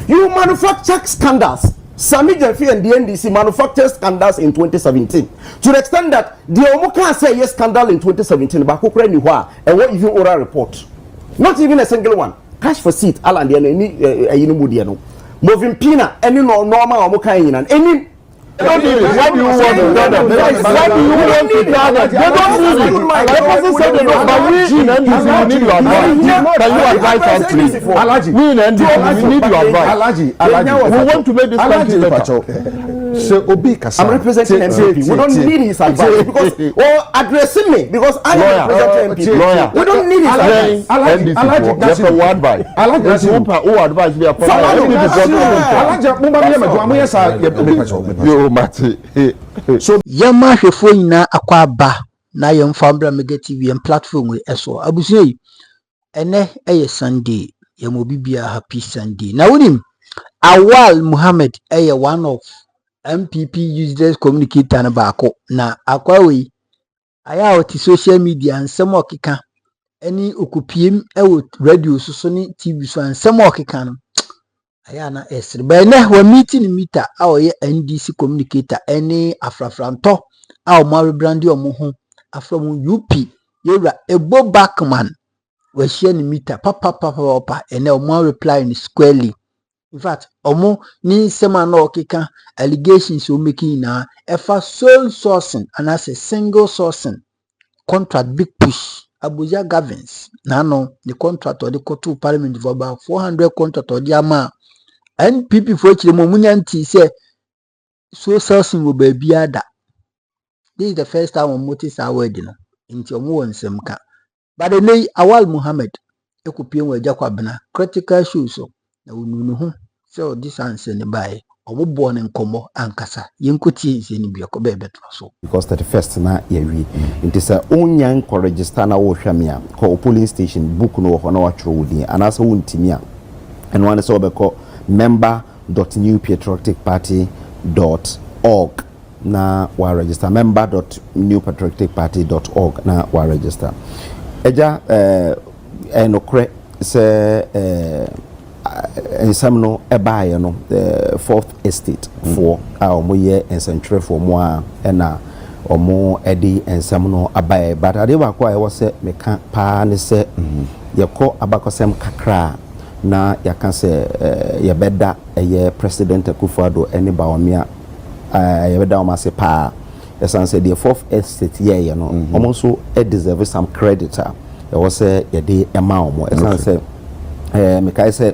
You manufacture scandals. Sami Jeffrey and the NDC manufactured scandals in 2017. To the extent that the Omoka say yes scandal in 2017, but who and what even oral report. Not even a single one. Cash for seat, Alan, any moving pina, any normal Omoka and any. Why do you want to gather? Why do you want to gather? They don't need it. The person said they don't, but we in NDC we need your advice. Can you advise us please? We in NDC we need your advice. We want to make this country better. So Obi I'm representing NPP. We don't need his advice because or addressing me because I am representing NPP. Lawyer. We don't need his advice. NDC that's the one advice. That's who advice we are so yama hwefo nyina akwa aba na yemfa mbra mega tv en platform we eso abusu yi ene eye Sunday yemo bibia happy Sunday na wonim Awal Mohammed eye one of NPP useless communicator na baako na akwa we aya oti social media nsem okeka eni okupiem ewo radio so ni tv so nsem okeka no aya na esre ba na wa meeting meter a oye NDC communicator eni afrafranto a o ma rebrandi omo ho afrom UP yewra ebo backman we share ni meter papa ene o ma reply ni squarely. In fact omo ni sema na okeka allegations o making na efa sole sourcing and as a single sourcing contract big push Abuja governs na no the contract or the court parliament for about 400 contract or the ama NPP for chile mo munyanti say so sourcing will be ada. This is the first time on notice our wedding into omo nsem ka but the name Awal Mohammed ekupie we Agya Kwabena critical issues so na ununu ho so this answer ne bai omo born nkomo ankasa yenkoti nse ni bia ko bebe to so because 31st na yewi nti say onyan ko register na wo hwame a ko polling station book no ho na wa tworo wodi anasa wontimi a eno ane so obekọ member.newpatrioticparty.org na wa register member.newpatrioticparty.org na wa register eja enokre se ensam no ebaye no the fourth estate for omoye ensentre for mo a na omo edi ensam no abaye but ade ba kwa e wo se meka pa ne se yekọ abakosem kakra na yaka se yebeda eye president Akufo-Addo eni bawamia yebeda o ma se pa esan se the fourth estate ye no omo so deserve some credit e wo se yede ema omo esan se mekai se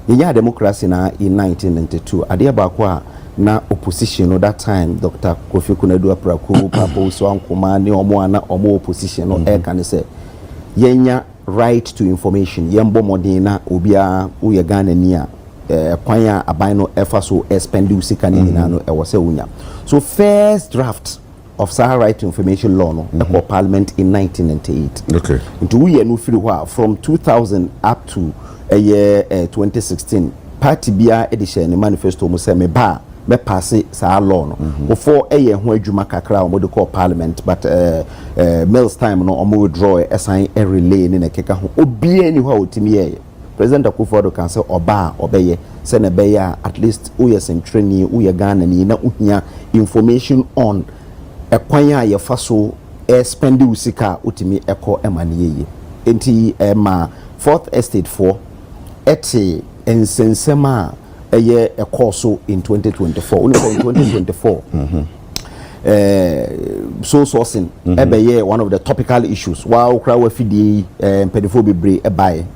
yenya democracy na in 1992 ade ba kwa na opposition no that time Dr. Kofi Kunadu Apraku Papa Uso Ankoma ni omo ana omo opposition no e kan se yenya right to information yembo modena obia uye Ghana ni a kwan a aban no efa so expend usika ni na no e wo se unya so first draft of Sahara right to information law no e parliament in 1998 okay into we no free from 2000 up to a year 2016 party bia edition ni manifesto mo se me ba me pass sa law no before eye ho adwuma kakra o mo de call parliament but Mills time no o mo withdraw assign a relay ni na keka ho obi ani ho otimi ye president Akufo-Addo kan say oba obeye se na be ya at least uye sentreni uye Ghana ni na uhia information on ekwan a ye fa so spend usika otimi eko emane ye enti ma fourth estate for eti ensensema eye ekoso in 2024 only for 2024 so sourcing ebeye one of the topical issues while crowd fidi pedifo bebre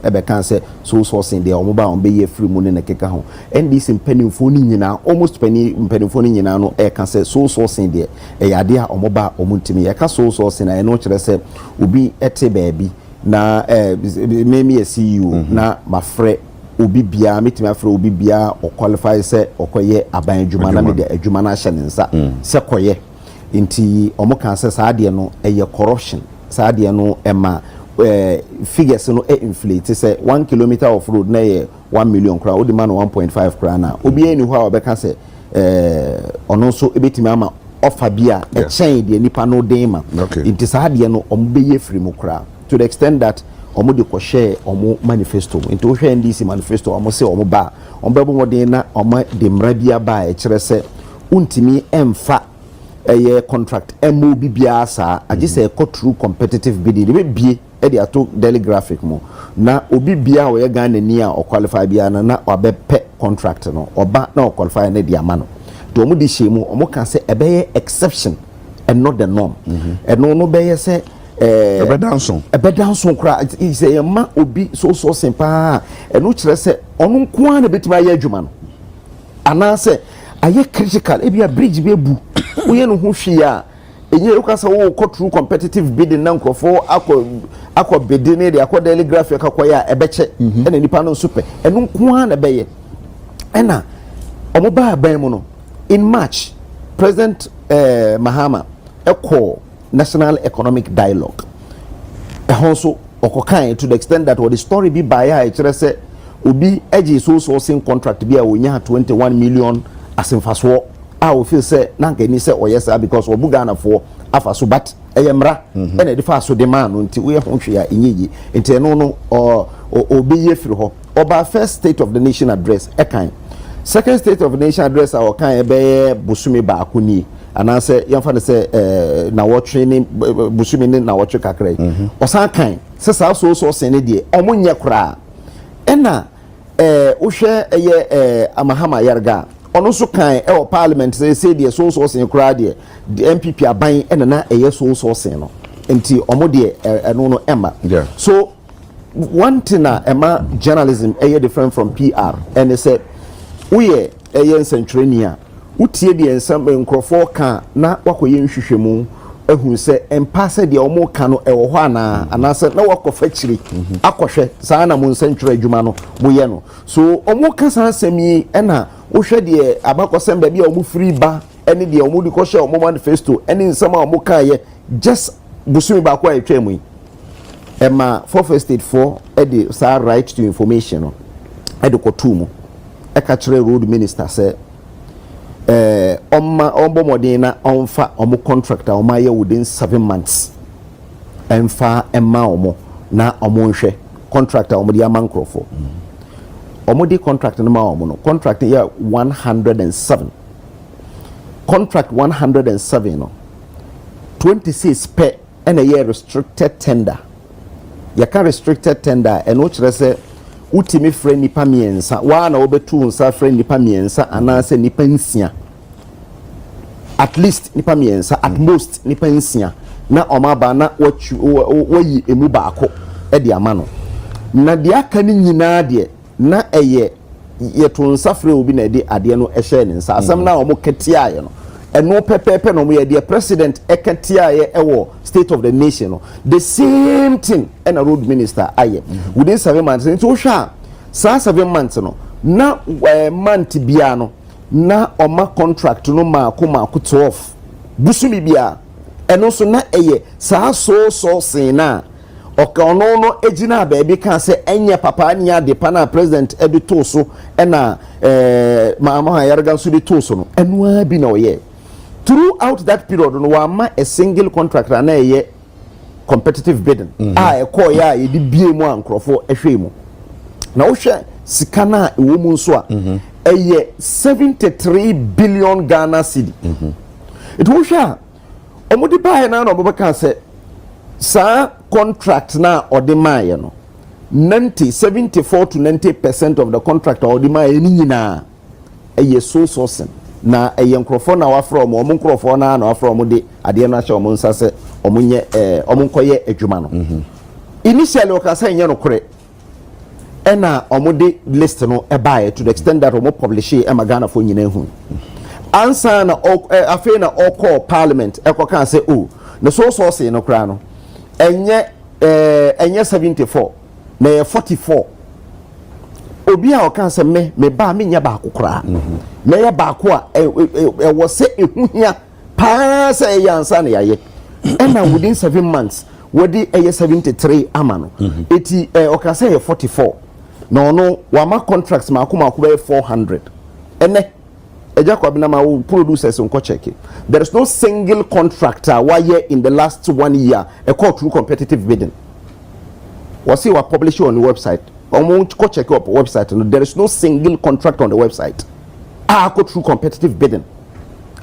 ebe kan say so sourcing dey omo ba on be ye free money na keka ho and this pedifo ni nyina almost pedifo ni nyina no e kan say so sourcing dey e yade a omo ba omuntimi ye ka so sourcing na e no kire say obi ete baabi na me CEO na mafre obi bia metimi afre obi bia o qualify say okoye aban adwuma na me de adwuma na hye nsa se koye inti omo kan say saade no eye corruption saade no ema figures no inflate say 1 kilometer of road na ye 1 million kra odi man 1.5 kra na obi eni ho a obeka say ono so ebetimi ama offer bia chain de nipa no den ma inti saade no omo be ye free mu kra to the extent that omo de ko share omo manifesto into wo hwe NDC manifesto omo se omo ba omo bebo modin na omo de mra bia ba e kire se untimi emfa eye contract emo bibia sa age se e true competitive bidding be bie e de ato daily graphic mo na obi bia wo ye Ghana ni a o qualify bia na obepe contract no oba na o qualify na de amano to omo de shemu omo kan se ebeye exception and not the norm no beye se ebedanson kra say yema obi so simple eno kire se onu nko na betima aye adwuma no ana se aye critical e bia bridge be bu wo no ho hwe a enye ukasa wo true competitive bidding na nkrofo akọ bidding de akọ daily graphic akoya ebeche ena nipa no super eno nko na beye ena omo ba ban mu no in March President Mohammed National Economic Dialogue. Also, okokan to the extent that what the story be by a say obi eji so sourcing contract be a wonya 21 million as in fast war. I will feel say nanka ni say oyesa because obugana for afaso but eyemra and the fast demand until we hontwe ya inyeyi nti no obi ye firi ho oba first state of the nation address ekan second state of the nation address our kan be busumi ba akuni anase yamfa ne se na watching ni busumi ni na watch kakrai osan kan se sa so sen ne de omunye kura ena uhwe eye amahama yarga ono so kan e o parliament say de so sen kura de NPP aban ena na eye so sen no enti omo de eno no emma so one thing emma journalism eye different from PR and they say we eye centrania utie de ensam nkrofo ka na wakoye nhwehwemu ehun se empase de omo ka no ewo ho ana anase na wakofa chiri akohwe saa na mun central adwuma no moye no so omo ka saa sami ena wo hwe de abakosem ba bia omo free ba ene de omo di ko hwe omo manifesto ene nsam a omo ka ye just busumi ba kwa etwemu ema for state 4 e de saa right to information no e de ko tumu e ka kire road minister say ombo modena onfa omo contractor omo aye within 7 months enfa emma omo na omo nhwe contractor omo di amankrofo omo di contract no ma omo no contract ya 107 contract 107 no 26 per and a year restricted tender ya ka restricted tender eno kire se utimi friend nipa miensa wa na obetu nsa friend nipa miensa anase nipa nsia at least nipa miensa at most nipa nsia na omaba na wayi emu baako e de ama no na de aka ni nyina de na eye yeto nsa frɛ obi na de ade no ehye ne nsa asɛm na omo ketia ye no eno pepepe no mo ye de president eketia ye ewo state of the nation no the same thing and a road minister aye within 7 months nti wo hwa sa 7 months no na month bia no na oma contract no maako 12 busumi bia eno so na eye sa so sen na oka ono no ejina ba bi kan se enye papa anya de pa na president edito so na mama yarga so de to so no eno abi na oye throughout that period no wa ma a single contractor na eye competitive bidding e call ya e di bie mu ankrofo ehwe mu na wo hwe sika na ewo mu nso a eye 73 billion Ghana cedi it wo hwe omudi bae na no bobeka se sa contract na odemaye no 74 to 90% of the contract odemaye ni nyina eye so sourcing na eyenkrofo na wafro omo nkrofo na wafro omo de ade na hye omo nsa se omo nye omo nkoye adwuma no initially okasa nye no kore ena omo de list no ebae to the extent that omo publish e magana fo nyina hu ansa na afi na call parliament ekoka se o na so source no kra no enye 74 na 44 obi a oka se me ba me nya ba akokora me ya ba ko a wo se ehuhia pa se yansa na yaye and within 7 months wodi 73 amano eti oka se 44 no wa ma contracts ma akoma ko be 400 ene Agya Kwabena ma producers nko check there is no single contractor why in the last 1 year a call through competitive bidding was see what publish on the website. Go check up website and there is no single contract on the website. Go through competitive bidding.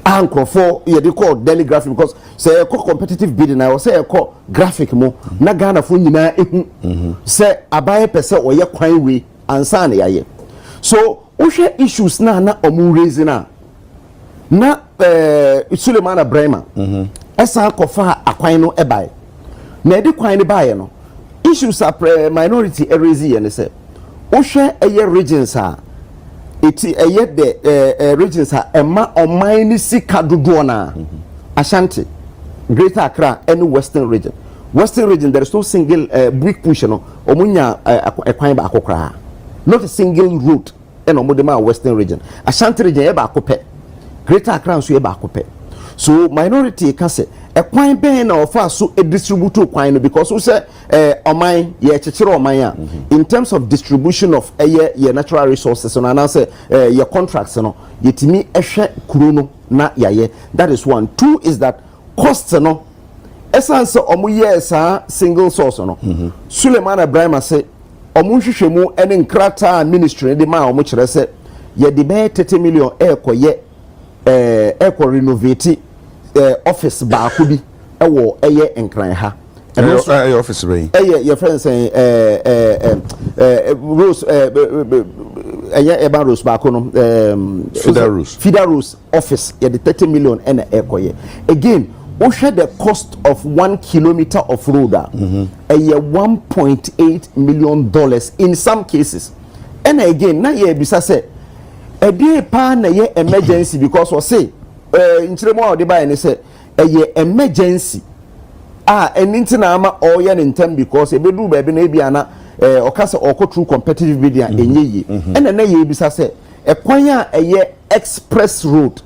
Anchor for they call daily graphic because say competitive bidding I will say call graphic mo na Ghana for nyina say abaye pese oye kwan we ansa na yaye. So we issues na omu raise na Suleiman Abraham esa kofa akwan no ebae na edi kwan ne bae no issues are minority raise and say we eye regions a iti the regions are emma oman sika dodo na Ashanti, Greater Accra and Western region there is no single brick push no omunya ekwan ba akokra not a single route and omodema Western region Ashanti region e ba akopɛ Greater Accra so e ba akopɛ so minority can say ekwan ben na ofa so e distribute kwan no because we say oman ye chechire oman in terms of distribution of ye natural resources no na say ye contracts no yetimi ehwe kuro no na yaye. That is one. Two is that costs no essence omu ye sa single source no Suleiman Abraham say omu hwehwemu ene nkrata ministry de ma omu kire say ye de be 30 million ekoye renovate office ba ko bi ewo eye enkran ha office be your friend saying Rose Rose ba ko no Feeder Rose office ye the 30 million and ekoye again we share the cost of 1 kilometer of road $1.8 million in some cases and again na ye bisa say a day pa na ye emergency because we say in Chiremo de buy and say a emergency and na ama all yan in term because e be do baby na bia na okasa oko true competitive media enye and na ye bisa say a kwanya a express road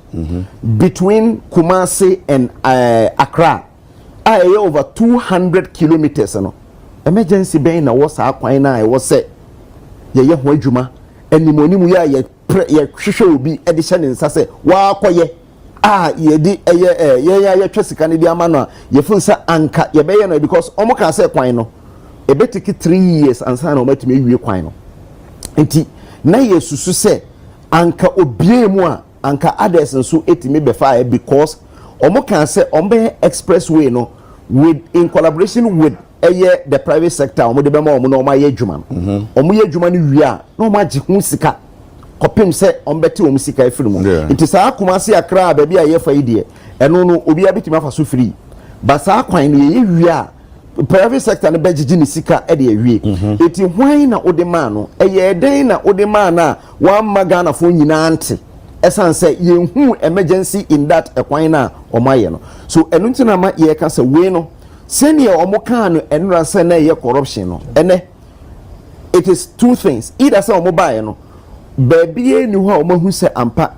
between Kumasi and Accra over 200 kilometers no emergency ben na was akwan na e was say ye ho adwuma animoni mu ya ye hwehwe obi edition nsa say wa akoye ye di ye twesika ne di ama no ye funsa anka ye be ye no because omo ka say kwan no e be take 3 years ansa na o matime wie kwan no enti na ye susu say anka obie mu a anka others nso etime be fa because omo ka say ombe expressway no with in collaboration with the private sector omo de be ma omo no ma ye adwuma no omo ye adwuma no wie a no ma gye hu sika kopim se ombeti om sika efiri mu it is Kumasi Accra ba bia ye fa ide eno no obi abetima fa so free ba sa kwan no ye wi a private sector no begigi ni sika e de awie eti hwan na ode ma no eye den na ode ma na wan magana fo nyina ante esan se ye hu emergency in that ekwan na omaye no so eno ntina ma ye ka se we no senior omoka no enra se na ye corruption no ene it is two things either say omobaye no baby ni ho omahu se ampa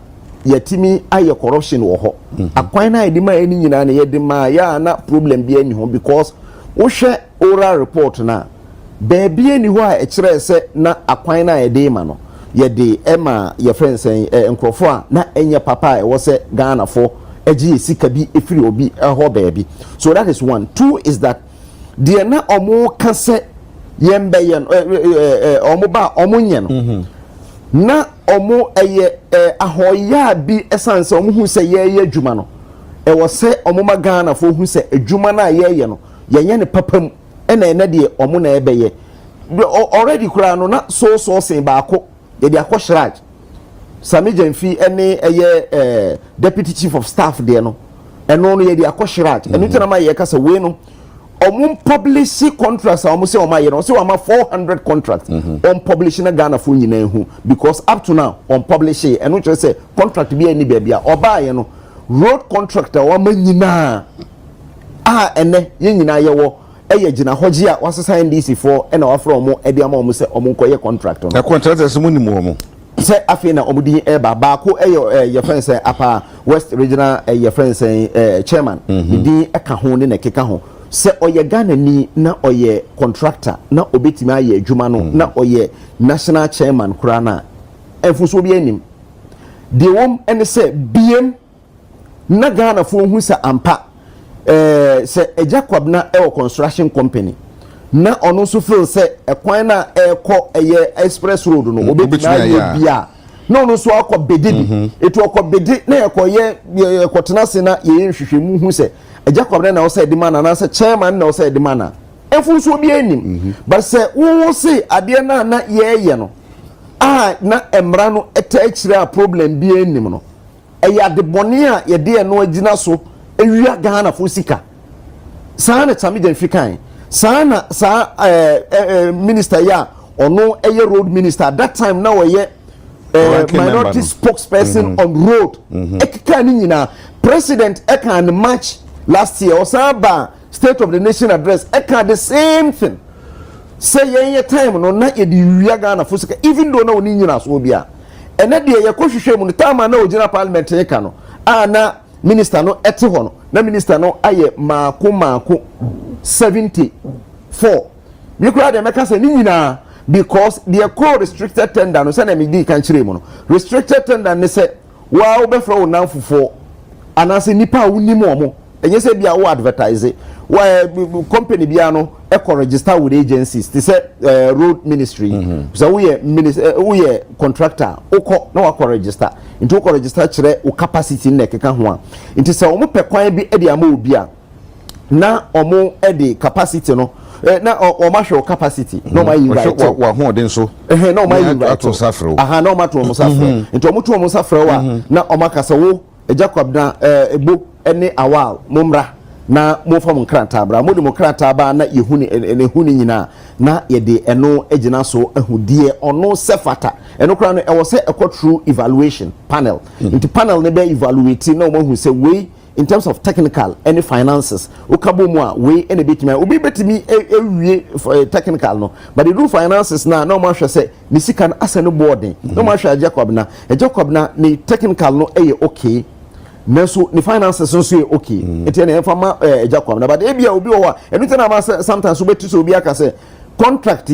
yatimi aye corruption wo ho akwan na edima eni nyina na yedima ya na problem bi ani ho because wo hwe oral report na baby ni ho a e kire se na akwan na edima no yede ema ye friends say enkrofo a na enye papa e wo se Ghana for agi sika bi efiri obi ho baby so that is one. Two is that the na omo ka se yembe yen omo ba omo nye no na omo ahoya bi esanse omo hu se ye adwuma no e wo se omo magana fo hu se adwuma na ye no ye ne papam ena de omo na ebeye already kura no na so sen ba ko ye de akoshraj Sami Jenfi ene deputy chief of staff there no eno no ye de akoshraj eno tena ma ye kasa we no omo publish contracts omo se omo ye no se omo 400 contracts on publish na Ghana fo nyina hu because up to now on publish eno tell say contract bi ani bia oba ye no road contractor o ma nyina ene ye nyina ye wo eye gina hoji a wasesa NDC for ena wafro omo e dia ma omo se omo nkoye contract no contractors mu ni mu omo say afi na omudi ba ko your friend say apa West Regional your friend say chairman di eka ho ne keka ho se oye Ghana ni na oye contractor na obetimi aye adwuma no na oye national chairman kura na enfuso bi anim de wom ene say biem na Ghana fo hu se ampa se Agya Kwabena construction company na ono so feel say ekwan na ekọ eye express road no obetuna ye bia na ono so akọ bedi bi etu akọ bedi na ekoye ekotena se na ye nhwehwemu hu se Agya Kwabena na wo say de mana na say chairman na wo say de mana enfu so bi anim but say wo say ade na ye no na emra no eta akira problem bi anim no eya de bone a ye de no agina so ewia Ghana fo sika saa na tami den fikan saa na saa minister ya ono eye road minister that time na wo ye minority spokesperson on road ekeka ni nyina president eka and march last year osaba state of the nation address eka the same thing say ye time no na ye di wia Ghana fo sika even though na oni nyina so bia ene de ye ko hwehwe mu time na ogina parliament eka no na minister no ete ho no na minister no aye maako 74 me kura de meka say ni nyina because the call restricted tender no say na me di kan kire mu no restricted tender ne say wa wo be fra wo nan fofo anase nipa woni mu omo enye say bia wo advertise wa company bia no e ko register with agencies they say road ministry so we minister we contractor uko na wa ko register into ko register kire o capacity na keka ho a into say omo pe kwan bi e de ama obi a na omo e de capacity no na o ma show capacity no ma yi right wa ho den so no ma yi right ato safre no ma to mo safre into omo to mo safre wa na o ma kasa wo Agya Kwabena ebo ene Awal mumra na mo fa mo kranta bra mo de mo kranta ba na yehuni ene huni nyina na ye de eno agina so ahudie ono sefata eno kra no e wo se ekọ true evaluation panel into panel ne be evaluate na mo hu se we in terms of technical any finances ukabo mu a we ene betimi obi betimi ewie technical no but the do finances na no ma hwe se ni sika na asane boarding no ma hwe Agya Kwabena ni technical no eye okay Meso the finances so say okay eti na fama Agya Kwabena but e bia obi o wa anything na sometimes so betu so obi aka say contract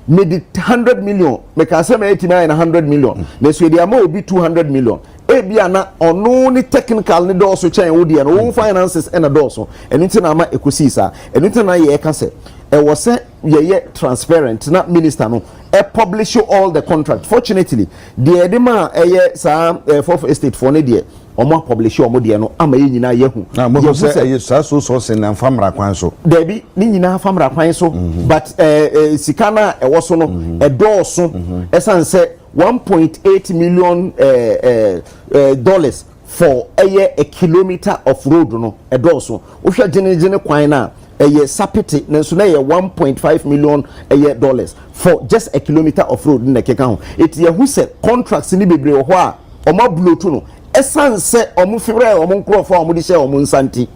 made 100 million make say me 89 na 100 million na so dia ma obi 200 million e bia na ono ni technical ni do so chen wo dia no finances and do so anything na ma ekosi sa anything na ye ka say e wo say ye transparent na minister no e publish all the contract fortunately the edema ye sa fourth estate for ne dia omo publish omo de no ama ye nyina ye hu na mo say ye so sin na famra kwan so debi ni nyina famra kwan so but sika na e wo so no e do so esan say 1.8 million dollars for a kilometer of road no e do so wo hwa gene kwan na eye sapete na so na ye 1.5 million dollars for just a kilometer of road na keka ho it ye hu say contracts ni bebre ho a omo blotu no esan se omo fere omo nkrofo omo di share omo nsanti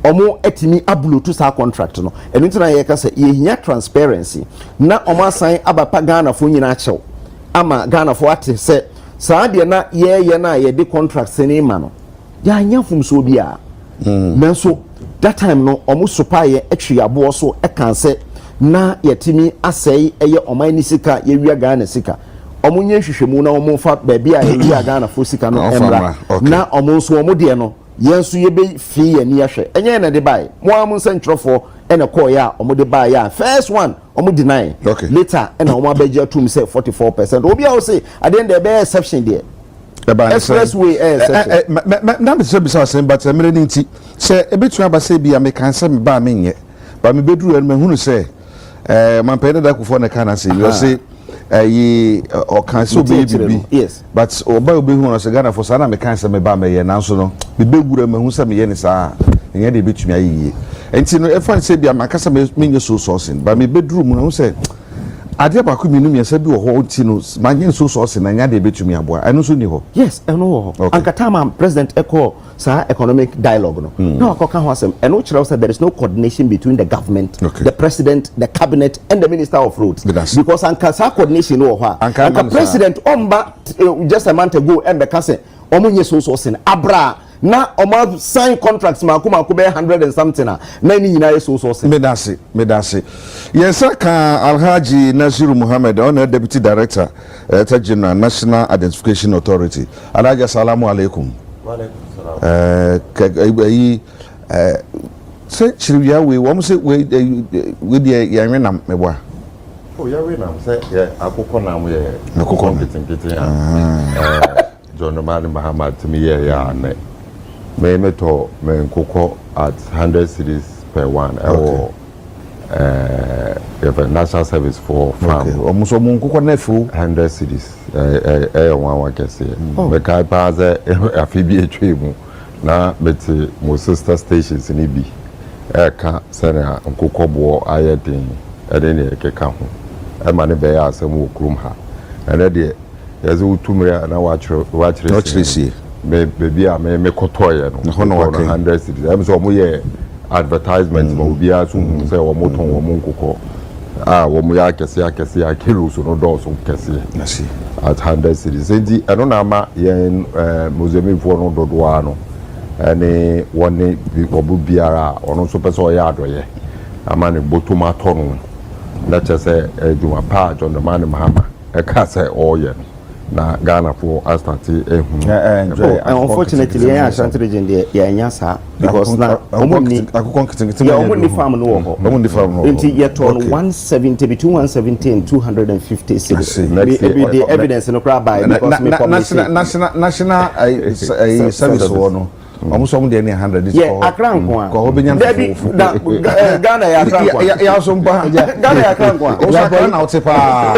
omo etimi ablotu sa contract no enu ntina ye ka se ye hia transparency na omo asan abapa Ghana fo nyina achew ama Ghana fo ate se saa de na ye na ye de contract ni ma no ya nya fum so bia nanso that time no omo sopa ye etwe abo so e kan se na yetimi asai eye oman ni sika ye wia Ghana sika omunye hwehwemu na omo fa baabi a ye Ghana fo sika no emra na omo so omo de no yenso ye be fi ye ni ahwe enye na de bai mo am nsantwerofo ene call ya omo de bai ya first one omo deny later ena omo abeje atum say 44% obi a wo say at the end there be exception there expressway exception na be say bisa say but emre ni nti say ebetu aba say bia me kan say me ba me nye ba me beduru en me hunu say man pay da kufo na kana say you say or can so baby yes but oba obi hu no se Ghana for sana me kan se me ba me ye nanso no me begura me hu se me ye ni sa enye de betumi ayiye enti no e fan se bia makasa me nye so sourcing ba me bedroom no hu se ade ba ko minum yesa bi wo ho enti no manye so sourcing na nya de betumi aboa eno so ni ho yes eno ho ankatama president echo sa economic dialogue no no akoka ho asem eno kire say there is no coordination between the government the president the cabinet and the minister of roads because ankasa coordination no ho anka president omba just a month ago embeka say omunye so sourcing abra na omo sign contracts makuma be 100 and something na ni nyina yeso so medase yensa ka Alhaji Nasiru Mohammed on deputy director at General National Identification Authority. Alhaji assalamu alaikum. Wa alaikum salam. say chiriya we wo say we dey yan na meboa oh ya we na say yeah akoko na mo ye akoko kitin John Mohammed to me yeah na me to me nkoko at 100 cedis per one or if a national service for farm almost nkoko na fu 100 cedis one can say me kai pa ze afibi etwe mu na beti mo sister stations ni bi AYÄKA sena nkokɔboɔ ayɛ den ɛde ne keka ho ɛma ne bɛyɛ asɛm wɔ kurom ha ɛnɛ deɛ yɛsɛ wotumre na wakyerɛ sie beebi a me kɔtɔɔyɛ no ho na waka 100 cities ɛm sɛ ɔmo yɛ advertisement ma obiara so hu sɛ ɔmo tɔn ɔmo nkokɔ a ɔmo yɛ akɛse a kilos no dɔɔso kɛseɛ at 100 cities enti ɛno na ama yɛn Mozambiquefoɔ no dodoɔ no any one obu biara ono so pese o ya adoye amane botoma tono na chese eduma pa John Mahama e ka se oye na Ghana for astati unfortunately yeah Ashanti region there yeah nyasa because na omuni farm no ho omuni farm no enti ye turn 170 between 170 and 250 cities the evidence no cry by because me national service no almost some dey 100 yeah akran kwa ko obenya Ghana ya akran kwa ya so mpa Ghana ya akran kwa o so na otepa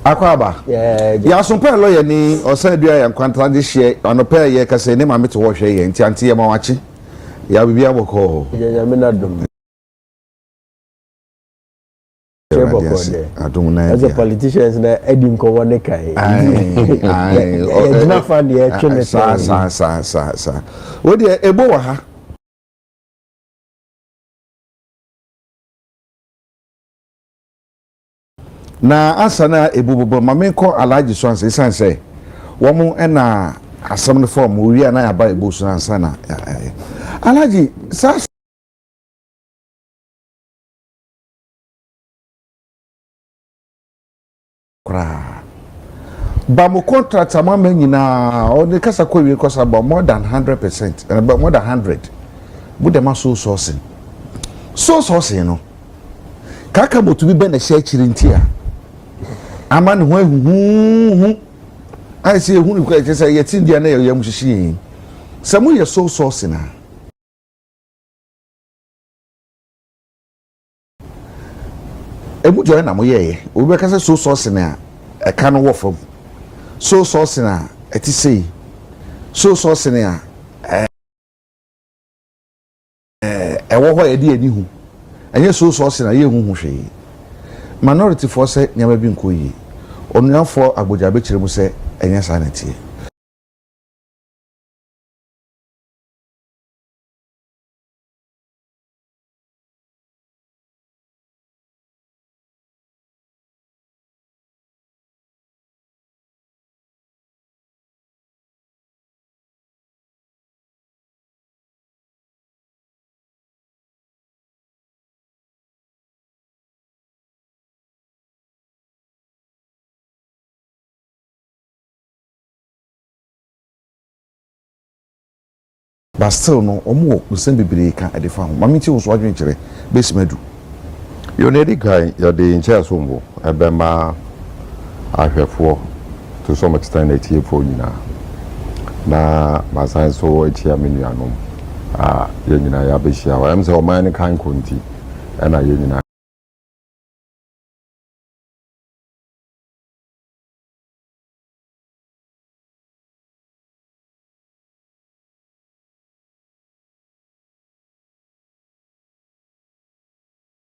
akwaba ya so mpa lawyer ni o say dua ya nkwanta de hye ono pa ye ka say ne ma mete wo hwe ye nti ante ye ma wache ya bibia boko ya me na dum as a politicians na edim ko wone kai ai na fan ye twene sa wo de ebo wa ha na asana ebo ma me ko alaji so anse san say wo mu na asam no form wi na ya ba ebo so ansa na alaji sa ba mo contract amama nyina o de kasa ko wi kosa ba more than 100% and about more than 100 bu de ma so sourcing no kaka botu bi be na share chirintia ama ne ho hu ai se hu ni ko e say yetin dia na ye mu hihie samu ye so sourcing na ebu join na mo ye obi ka say so sourcing na e ka no wo fam so sourcing na eti sei so sourcing na wo ho ye di ani hu enye so sourcing na ye hu hwe minority for say nyama bi nko yi onuafo agboja be kire mu say enye sa na tie but still no omo usem bibire ka e de fa ho mamiti wo so adwen kire besimadu yo ne di kai ya de nche sombo ebema ahwefo to some extent etie fo nyina na masan so etia menuanom ye nyina ya behia wa em se o man kan konti na ye nyina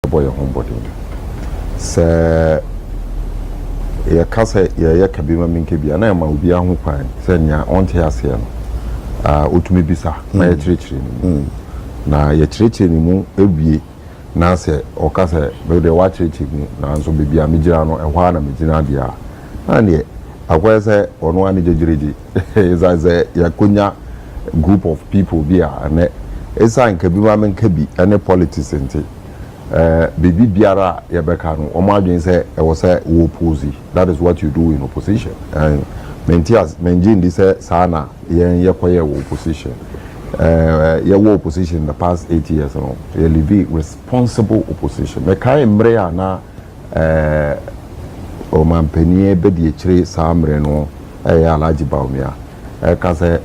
boy homebody se ya kasa ya kabima minke bia na ma obi ahu kwan se nya onte ase no otumi bisa na ya chirechire ni na ya chirechire ni mu ebie na se okasa be de wa chirechire mu na nso bibia megira no ehwa na megira dia na ne akwa se ono ani jejireji izaze ya konya group of people bia na esa nkabima minke bi ene politics ente bibi biara yebeka no omo adwen say e wo say wo oppose. That is what you do in opposition. And mentias menji ndi say sana yen yekoye wo opposition your opposition in the past 8 years, you know, you live responsible opposition. Me kai mre na o mampenie be di chire samre no alaji baumia ka say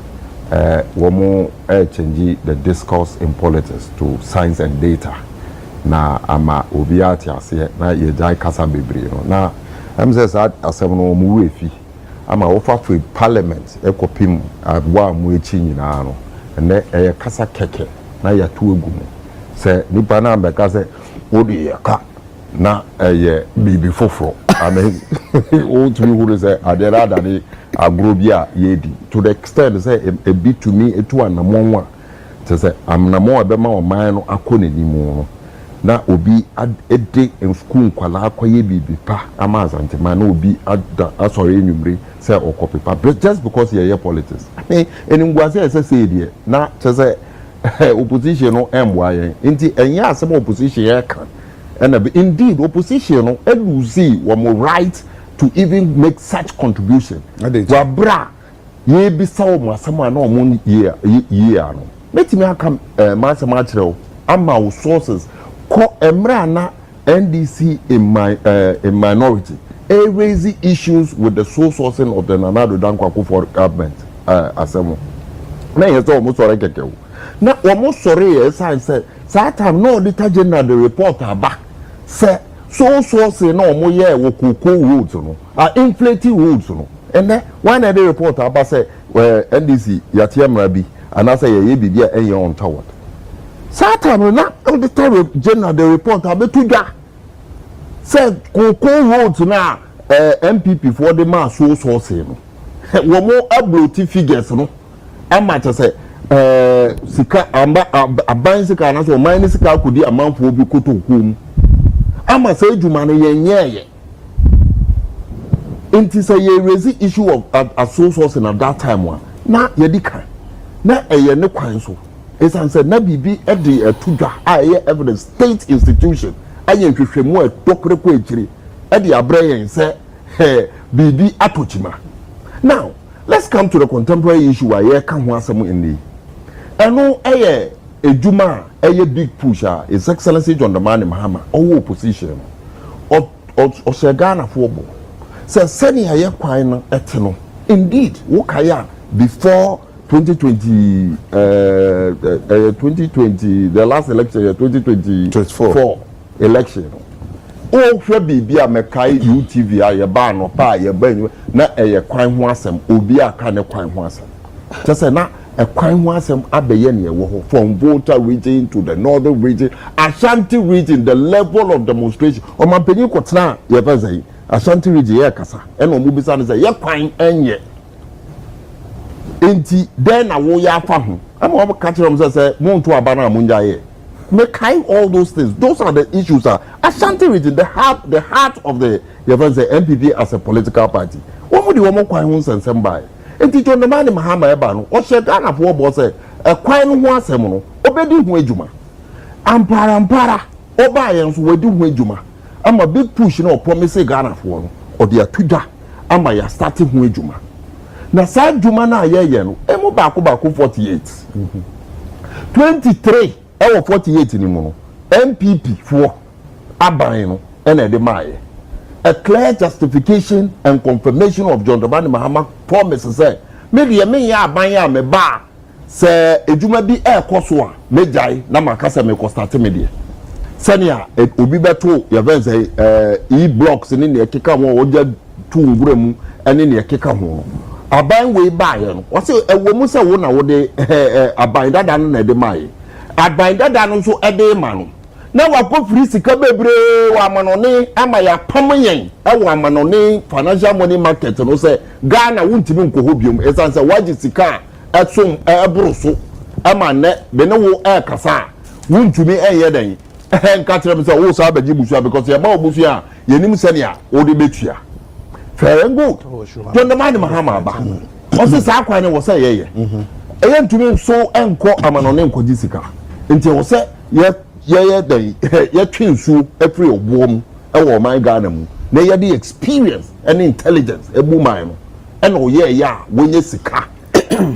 womo change the discourse in politics to science and data na ama obi atiase na ye jai kasa bebre no na am say that asem no mu wefi ama ofa for parliament ekopim agwa mu echi nyina no ene kasa keke na ya tu egumu se nipa na be ka say odi yaka na bibi foforo amen o to me who say adera dani agrobia yedi to the extent say a bit to me etu anamonwa to say amnamo abema o man no akọ nanimu no na obi ede in school kwala akoye bibi pa amazante man na obi asori enumre say okope pa just because ye politics I mean eningwase say dey na to say opposition no emwa yen nti enya asem opposition ye kan and indeed opposition no lose one right to even make such contribution wabra ye bi sawo mo asama na omo ye ano metimi aka masama kire ama sources ko emra na NDC in minority raise issues with the sole sourcing of the Nanado Dankwa for government asemo na ye so omo sore keke na omo sore ye say that time no auditor general the report back say so say no omo ye wo koko roads no inflating roads no and then when the report about say NDC yatiamra bi and I say ye bibia enye on toward that time na auditor general the report abetuga say koko roads na NPP for the mass so say no wo mo abloti figures no ama cha say sika amba aban sika na so man sika kudi amanfo obi kotokom ama say juma no yenye inti say ye raise issue of sourcing at that time one na yedika na eye ne kwan so esan say na bibi e de atudwa aye evidence state institution aye hwehwemu atokreko ekire e de abrayen say bibi atochima. Now let's come to the contemporary issue AYÄKA ho asem in eno ejuma big push His Excellency John Dramani Mahama all opposition o Ghana for bo say seni AYÄKA no eteno indeed wokaya before 2020 the last election 2024 election o hwe bibia mekai UTV aye ba no pa aye ba na kwan ho asem obi aka ne kwan ho asem just na kwan ho asem abeye ne wo ho from Volta region to the northern region Ashanti region the level of demonstration o mampeni kotena ye pezai Ashanti region ye kasa e no mu bisa ne say ye kwan enye enti den na wo ya fa ho ama wo ka kire mo say monto aba na munja ye making all those things. Those are the issues. Ashanti region, the heart of the NPP as a political party. What would you want to say? And teach on the man in Mohammed Ebano, or said Ghana for boss a quite one semono, obedi wejuma. Ampara, Obayans will do wejuma. I'm a big push, promise Ghana for or the Atuda. I'm a starting wejuma. Na side Jumana Yeno, Emo Baku 48. 23. 48 ni mo NPP for aban and edemaye a clear justification and confirmation of John Dramani Mahama promise say me ya aban ya me ba say ejuma bi ekoso a me jai na makasa me ko start me de senia obi beto ya ben say e blocks ni ne keka ho oja tu ngura mu ene ne keka ho aban we ba ye no wo say ewo mu say wo na wo de aban dada no na edemaye adbainda da no so ede ma no na wakọ free sika bebre wa manone ama ya pamyen e wa manone financial money market no say Ghana wuntimi nkoho biom esan say waji sika esom eboro so ama ne be ne wo kasa wuntumi enye den nka tere say wo so abaji busu because ya ba obusu a yenim senia wo de betua fair and good John Dramani Mahama ba o se sa akwan ne wo say yeye eye ntumi so enko amanone nkoji sika nti wo se ye dan ye twinsu every obom e wo man Ghana mu na ye the experience and intelligence ebu man no e no ye ya wo nye sika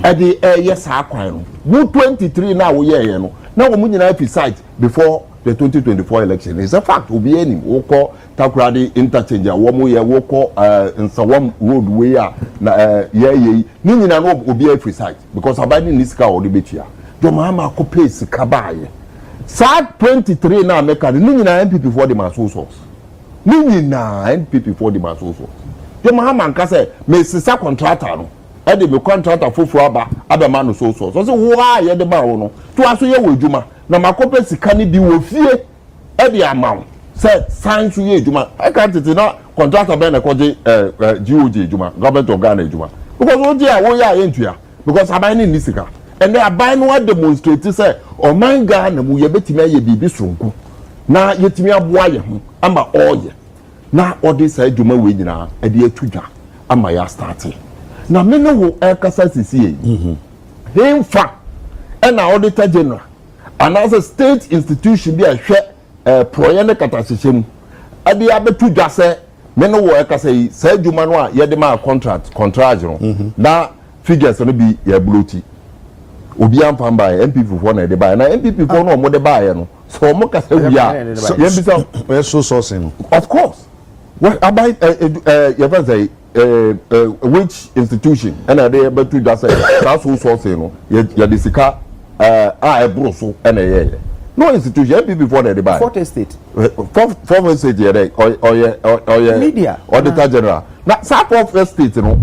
ade yes akwan no 23 na wo ye no na wo munyina fi site before the 2024 election. It's a fact obi any wo ko takurade interchange wo mo ye wo ko nsawam road way na ye ni nyina no obi afi site because abani nisika wo de betua do mama ko pace ka baaye sa 23 na meka ni nyina NPP for the maso source ni nyina NPP for the maso source do mama nka say me sisa contractor no e de me contractor foforo aba ma no so so so wo a ye de ba wo no to aso ye wo adwuma na makope sika ni bi wo fie e de amaw say san so ye adwuma I can't tete na contractor be na koje GOG adwuma government of Ghana adwuma because wo je a wo ya ye ntua because aban ni sika and they aban no demonstrate say o man Ghana mu ye betimi aye bibi sonku na yetimi aboa ye ho ama oye na odi say adwuma we nyina e de atudwa ama ya start na me no wo AYEKA sisi yi hemfa and auditor general and as a state institution bi a hwe proye ne katashyem ade abetu dwa se me no wo AYEKA yi sa adwuma no a ye de ma contract no na figures no bi ya bloti obi amfa mba NPP fo na de ba na NPP fo no mo de ba ye no so mo kasa wi a ye bi say so sourcing of course what about you can say which institution and they betu that say that's who sourcing no ya de sika ebroso and no institution NPP for the buy fourth estate fourth estate here or media auditor general na fourth estate no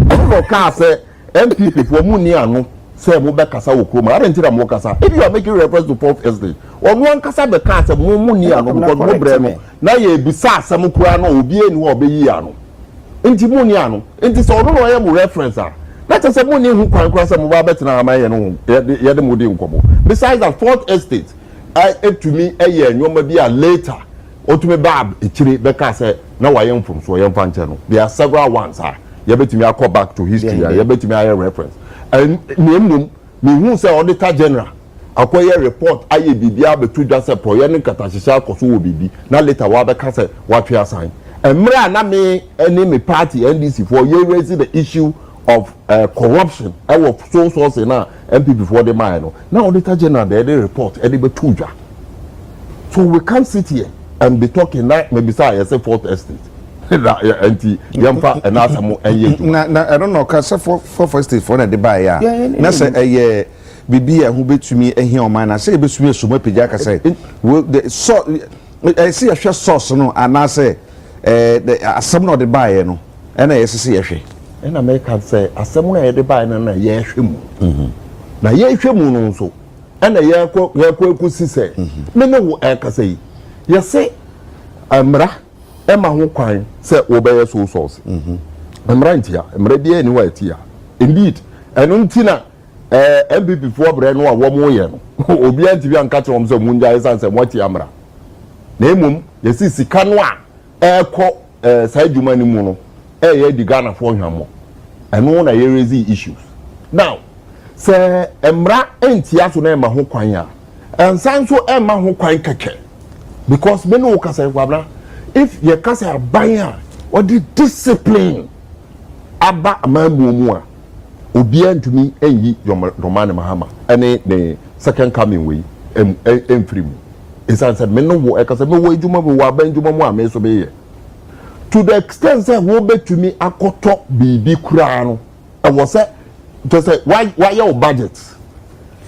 can say NPP for money anu say mo be kasa wo kroma I don't mo kasa if you are making reference to fourth estate or no kasa be ka say mo money anu because mo bre no na ye bisa asem kura no obi eni wo be yi anu enti money anu enti so no ye mo reference a na tell say money hu kwan kura say mo ba betina amaye no ye de mo de nkomo besides that fourth estate to me ye nyoma bi a later otumi bab ekire be ka say na wa ye mfom so ye mfa nche no there are several ones ye betimi akọ back to history ye betimi aye reference and me hu say auditor general akoye report aye bibia betu dwa say proye ne katahyeha akoso wo bibi na later wa be ka say wa twa assign emra na me any me party NDC for ye raise the issue of corruption our source na NPP for the mine now auditor general they report any betu dwa so we can't sit here and be talking like maybe say fourth estate anti yamfa enasamo enye na I don't know ka say fourth estate for na de buy ya na say bibi hu betumi ehia o man na say betumi esoma pija ka say the so see a source no ana say asem no de buy no na yes say hwe na make say asem no de buy na ye hwe mu na ye hwe mu no so na ye ko sise me no wo AYEKA say ye say amra ema ho kwan say obeye so source amra ntia amra bia ni wa tia indeed enu ntina NPP for bre no a wo mo ye no obi antibi anka che won say munja isanse mo tia amra na emum ye si sika no a ekọ sa adwuma ni mu no ye di Ghana for hwamo enu na ye raise issues now say emra entia so na ema ho kwan a ensan so ema ho kwan keke because me no ka say Kwabena if you can say abaya or the discipline aba amamuomu a obi antumi enyi Romane Mahama ene the second coming way emfiri mu isan say me no wo e ka say me wo adwuma wo abanjuma mu a me so be ye to the extent say wo betumi akoto bibi kura no e wo say to say why your budget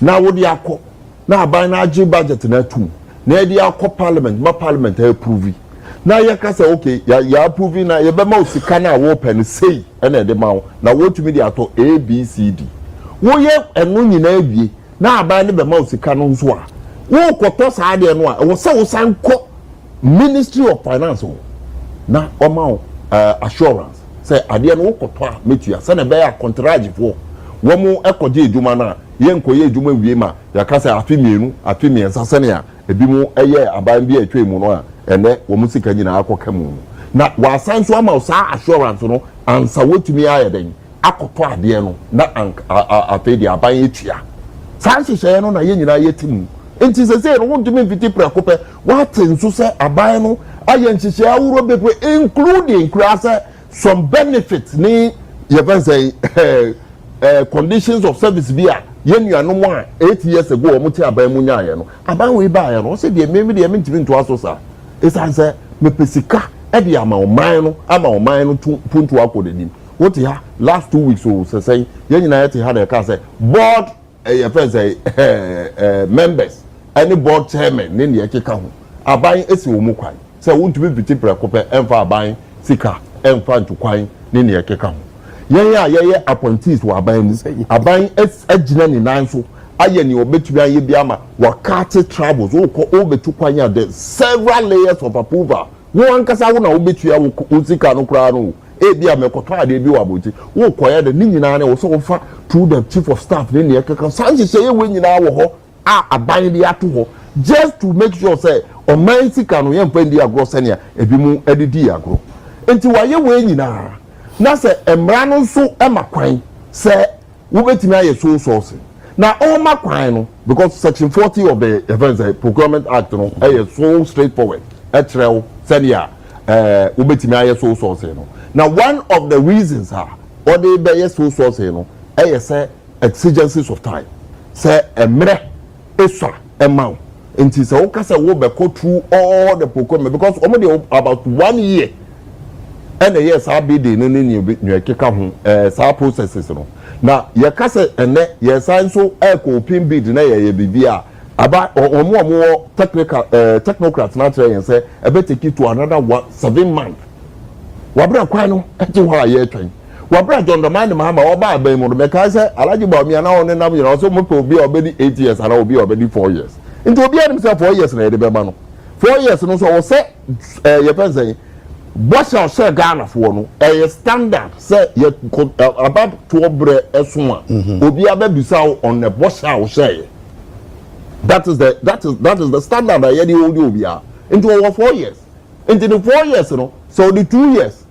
na wo di akọ na aban na age budget na tum na e di akọ parliament approve na ye ka say okay ya approve na ye be ma osika na wo pen sei na e de ma na wo tumi di ato ABCD wo ye enu nyina abie na aban ne be ma osika no nso a wo koto saa de no a wo say wo san ko Ministry of Finance na o ma assurance say ade no wo koto a metua say na be ya contract for wo mu ekoje edwuma na ye nkoye edwuma wie ma ya ka say afemienu afemiensa sene a ebi mu eye aban bi atwa mu no a ene wo mu sika nyina akoka mu na wasan so ama sa assurance no ansa wotumi ayeden akoto ade no na afedi aban etua san hyehyɛ no na ye nyina yetimu enti sese no wontumi mfiti prakope watenso se aban no aye nhyehyɛ awuro bebre including kurase some benefits ni ye fancy conditions of service bi a yen nuano mo a 8 years ago o mo ti aban mu nya ye no aban we ba ye no se de me de me ntimi nto aso sa esanse me pesika e de ama oman no puntu akodenim what ya last 2 weeks o se say yen nyina ye te ha de ka say board your friends say members any board chairman ne ne yake ka ho aban esi wo mu kwan say wontumi biti prekope emfa aban sika emfa ntukwan ne ne yake ka ho ye appointees wa aban mu aban agina ni nan so aye ni obetumi aye bi ama wakate troubles o betu kwan ya there several layers of approval wo ankasa wo na obetu ya wo sika no kra no ebi amekoto ade bi wa boti wo koya de ni nyina na wo so fa to the chief of staff ne ne keka sanche say we nyina wo ho aban de ato ho just to make sure say o man sika no ye mpa ndi agro senia ebi mu edidi agro enti wa ye we nyina na se emra no so emakwan se wo betimi aye so source na all makwan no because section 40 of the Procurement Act no so straightforward etrel senia wo betimi aye so source no. Now, one of the reasons or they be so source, say exigencies of time. Say emre esa amount. And it's a okasa will be go through all the procurement because only about 1 year. And yes, I be the new keka processes. Now, your kasa and yes, I so pin bid na ye bibia about or more technocrats naturally and say I better take it to another 7 months. Wabra kwano ati ho aye twan wabra jondoman mahama oba aban mu me ka say alaji ba mi ana on nam yira so mo pe obi obedi 8 years ana obi obedi 4 years into obi anim say 4 years na ye de be ma no 4 years no so wo say ye pense bossa say Ghana fo no standard say ye about to obre eso a obi ababisa on the bossa wo say that is the standard that ye dey obi a into over 4 years into the 4 years no so the 2 years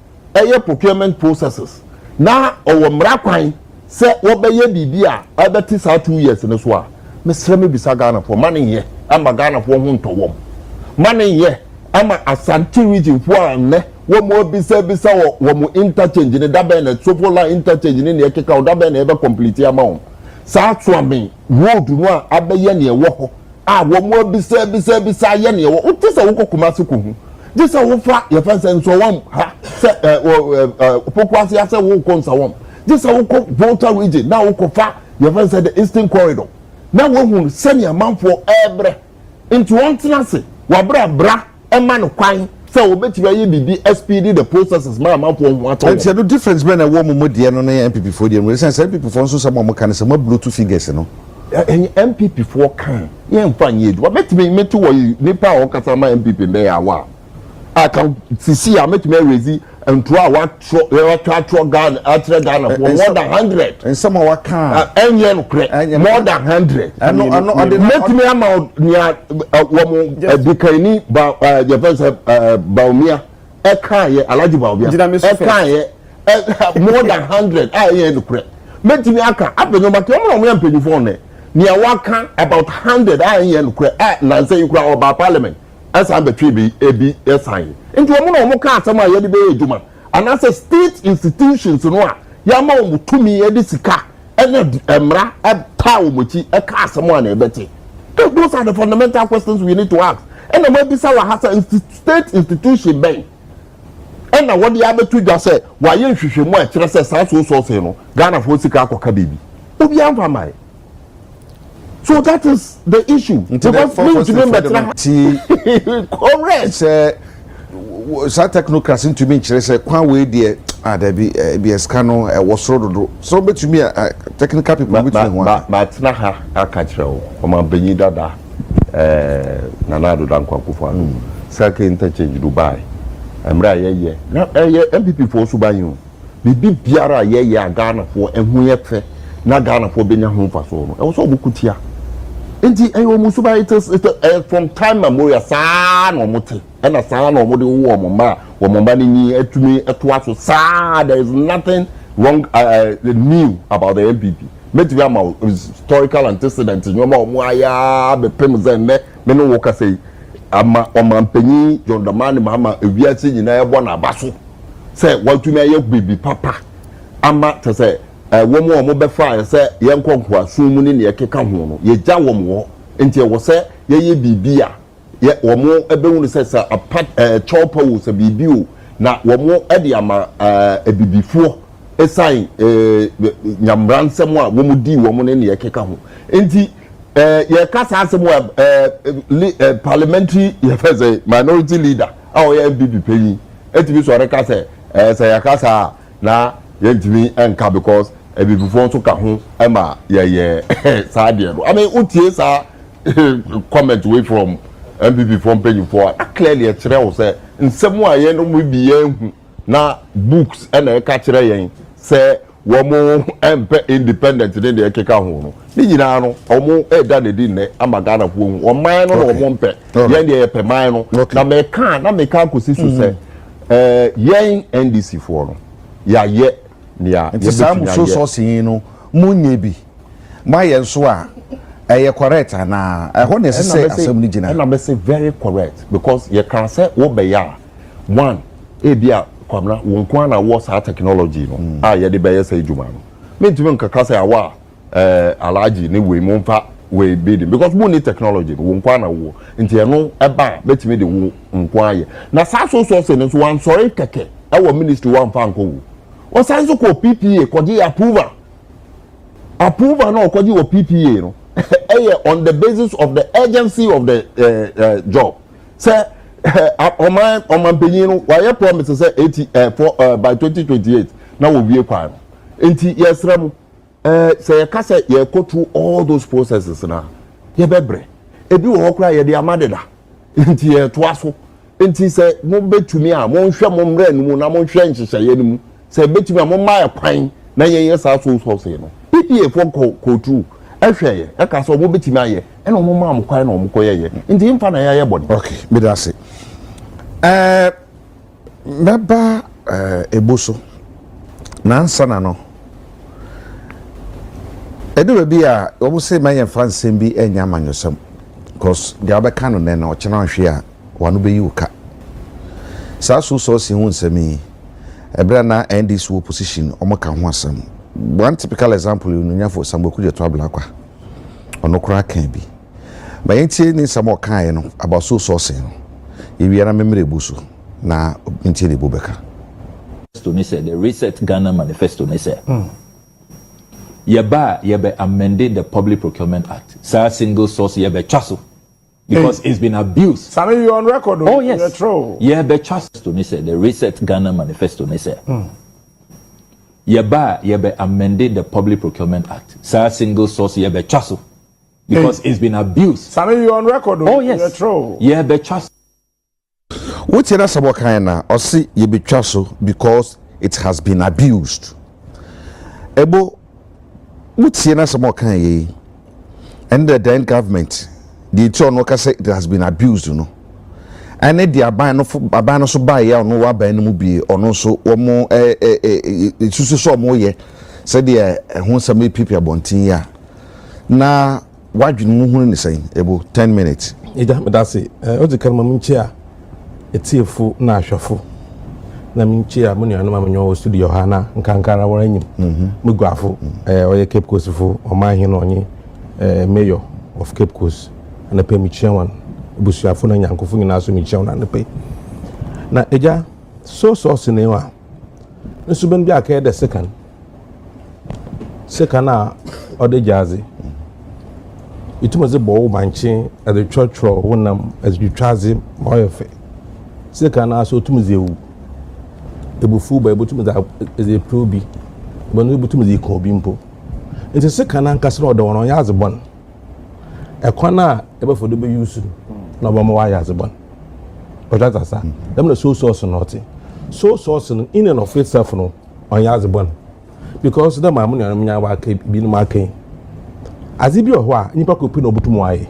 procurement processes na owo mrakwan se wo be ye bibia abeti sa 2 years no so a mesre me bisa Ghana for money here ama Ghana for ho ntowom money here ama Asante region for anne wo mo bisa wo mo interchange ne dabe na sofola interchange ne ne keka dabe na e be complete amount sa to ame road no a abeye ne wo ho wo mo bisa ye ne wo utisa wo kokuma se ko hu this is what your friends and so on. Pokwasi ase wo konsa won. This is what Volta region. Now wo fa your friends said the Eastern Corridor. Now wo hu send your man for ebre into one tenancy. Wabra bra e man kwan say wo beti ye bibi SPD the processes man for what. And the difference between a woman mo de no na NPP for de no say NPP for so some mo kan say mo blue two figures no. NPP for kan. Ye mfa nye. Wo beti me metu wo nipa o kasa ma NPP na ya wa. I can see I met me raise and to our Ghana after Ghana for more than 100 and some of our car more than 100 and no met me amount near Bikini Baumia Eka ye Alaji Baumia Eka ye more than 100 I hear the credit met me aka up no matter how many penny for ne near waka about 100 I hear the credit na say you cry about parliament as I between ebi sign. Into a mono ka asama ye de be ejuma. And as a state institutions no a ya ma wo tumi ye de sika ene emra eta wo mochi e ka asama na ebeti. Those are the fundamental questions we need to ask. And we be say wa hasa state institution ben. And na what ya betu dwa say wa ye hwehwemu a kire say sa so say no Ghana for sika akoka bibi. Obi amfa mai. So that is the issue. Because correct. Sa technocrats into me say kwan we there there be scano was road so betumi technical people betumi ho but na ha aka kire o ma benyi dada nana do dan kwankofo anu saka interchange Dubai amra ye na MPP for so ban you bibi biara ye Ghana for ehu ye fe na Ghana for benya ho fa so no e wo so obukutia enti ayo musuba it from time memorial saa no mote na saa no mo de wo mo ma ni atumi etoaso saa there is nothing wrong new about the MPP meti am historical antecedent nyoma o mo aya be pem zen me no wo ka sei ama omampanyi John Dramani Mahama ewiase nyina ebo na abaso say watumi aye bibi papa ama to say wɔn a wɔn bɛfa sɛ yɛn nkɔnkɔ asum mu ne nea ɛkeka ho no yɛgya wɔn wɔ nti ɛwɔ sɛ yɛyɛ biribi a wɔn ɛbɛhu sɛ sɛ apart chɔpa wo sɛ biribi o na wɔn ɛde ama ebibifoɔ ɛsan nyamransɛm a wɔn di wɔn ne nea ɛkeka ho nti yɛka saa asɛm wɔ parliamentary yɛfɛ sɛ minority leader a ɔyɛ NPP panyin ɛtumi sɔre ka sɛ sɛ yɛka saa na yɛntumi ɛnka because ebibifoɔ nso ka ho ɛma yɛyɛ saa deɛ no I mean utie saa comment away from NPP from panyinfoɔ a clearly ɛkyerɛ wo sɛ nsɛm a yɛn no mu bi yɛn hu na books ɛna ɛka kyerɛ yɛn sɛ wɔn ɛmpɛ independent ne deɛ ɛkeka ho no ne nyinaa no wɔn ɛda ne di nnɛ ama Ghana foɔ hu ɔman no na wɔn mpɛ yɛn deɛ yɛpɛ man no na mɛka akɔsi so sɛ yɛn NDC foɔ no yɛayɛ nea nti saa mu so sɔɔsi no mu nye bi ma yɛ nso a ɛyɛ correct ana ɛhɔ na ɛsɛ sɛ asɛm ni gyina ɛna bɛ say very correct because yɛ kan sɛ wo bɛyɛ a one ebi a kwamna wɔn kwan na wɔ saa technology no a yɛde bɛyɛ sɛ adwuma no mentumi nkaka sɛ awa alaji ne wei mo mfa wei bidding because mo ni technology no wɔn kwan na wɔ nti ɛno ɛba bɛtumi de wo nkwan ayɛ na saa so sɔɔsi no so wɔn sɔre kɛkɛ ɛwɔ ministry wɔn fa nkɔ wo wɔsan so kɔ PPA kɔgye approval na ɔkɔgye wɔ PPA no on the basis of the urgency of the job sɛ ɔman panyin no wɔayɛ promise sɛ 80 by 2028 na wɔwie kwan no nti yɛsrɛ mu sɛ yɛka sɛ yɛkɔ through all those processes na yɛbɛbrɛ ebi wɔ hɔ koraa yɛde ama deda nti yɛtoa so nti sɛ mo bɛtumi a monhwɛ mo mmerɛ no mu na monhwɛ nhyehyɛeɛ no mu sɛ bɛtumi a momma yɛ kwan na yɛyɛ saa so sɔsɛ no PPA fɔ kɔ through ɛhwɛ yɛ ɛka sɛ ɔmo bɛtumi ayɛ ɛna ɔmo maa mo kwan na ɔmo kɔ yɛyɛ nti mfa na yɛayɛ bɔne. Okay meda ase mɛba ebo so nansa na no ɛde baabi a ɔmo sɛ ma yɛ mfa nsɛm bi ɛnyɛ amanyɔsɛm because deɛ wobɛka no nɛ na ɔkyena nhwe a wano bɛyi wo ka saa so sɔɔsi ho nsɛm yi ɛberɛ na NDC wɔ position ɔmo ka ho asɛm one typical example you know for Samboku de Trablakwa ono kura kan bi ma yentie ni samo kan no about so sourcing no e wi na memre busu na ntie de bobeka to me say the reset Ghana manifesto ne say yeba amended the Public Procurement Act sa single source yeba twaso because it's been abused. Sammy, you on record? Oh yes. Yeba twaso to me say the reset Ghana manifesto ne say yeba amended the Public Procurement Act. Sa single source yeba twaso because it's been abused. Sammy, you on record? Oh yes. Yeba twaso. What you say about Kaina or see yeba twaso because it has been abused. Ebo, what you say about Kaina and the then government, the turn worker say it has been abused, you know. And then the abano so buy ya no wa ba no bi ono so wo mo susu so mo ye say the ho some people abontin ya na wadwene mu hu ni say ebo 10 minutes ida medase o de kan mamnchi a etiefu na ahwefo na minchi a mo nuanu mamnyo studio ha na nkankara wora nyim meguafo oye Cape Coast fo o ma hin no onye mayor of Cape Coast na pemichian busuafo na nyankofo nyina so michian na nepe na eja so ne wa nso ben bi aka the second a ode jazi ituma ze bo manchi at the church wonam as you trazi moyefe second na so tumuze wu ebufu ba ebutum za eze probi bonu ebutum ze ko bi mpo nti second na nkasro ode wono ya azebon ekwana ebefodo be use na obomo wa ya azebon ojaza sa dem na so not so in and of itself no on ya azebon because dem amu nya wa ka bi no ma kan azibi o ho a nipa ko pi no obutum wa ye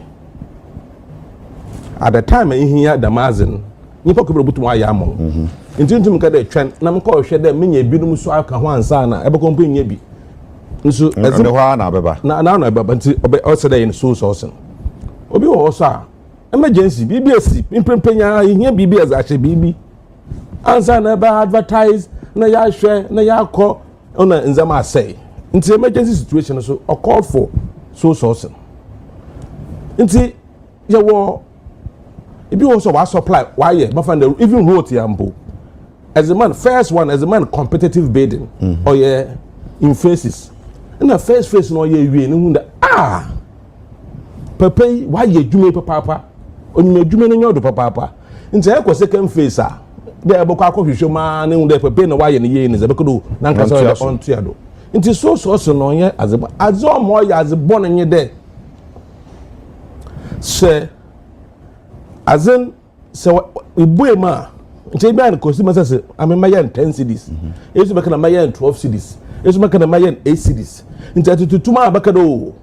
at the time ehia damazin nipa ko obutum wa ye amon ntintum ka de twen na mko hwe de menya binum so aka ho ansa na ebe ko mpo nya bi nso ezim ho na beba na beba nti o se de so obi wo so a emergency bbc impempenya ihia bibi as ache bibi ansa na ba advertise na ya hwe na ya kọ ona nzama say Into emergency situation so or called for so sourcing. Into ya war if you also was supply why even wrote yambo. As a man, first one as a man competitive bidding or in faces. And the first face no ye Pepe why ye do me papa on me do me no papa. Into a second face there boka ko hwehwe ma ne hu pepe no why ye ni zebekodo na nkasa on tuado. Into so no ye as a more as a born in ye there. Say as in so we boy ma nche bia na consumer say am mayan 10 cedis esu beka na mayan 12 cedis esu beka na mayan 8 cedis nche tutuma beka do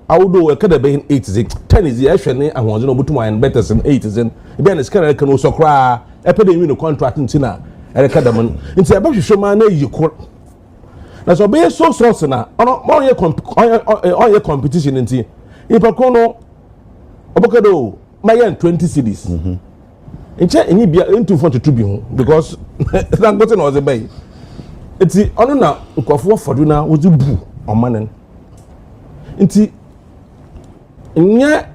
awdo e kada be 8 cedis 10 is e hwe ne ahonze no butuma and better than 8 cedis bia na skara ka no so kra e pede wi no contract ntina e kada man nche e ba hwehwe ma na yiko na so be so source na on ye competition nti ipa kono obokado mayan 20 cedis nche enyi bia into front to be ho because that got no ze bay enti ono na nkofo fodu na wozi bu omanen enti nya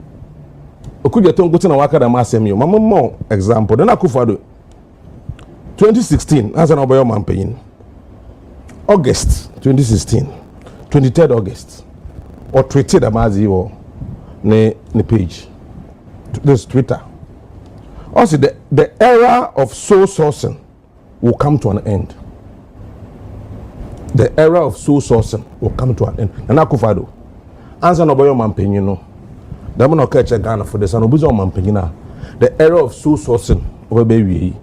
okudwa to ngote na waka da masem yo mammo example na akufado 2016 as an oboyo mampanyin August 2016 23rd August or tweeted amazi wo ne page this Twitter. Also, the era of soul sourcing will come to an end. The era of soul sourcing will come to an end. And Akufado, answer no boy mampenyi no. The man catch a Ghana for the son of Buzo mampenyi. The era of soul sourcing will be.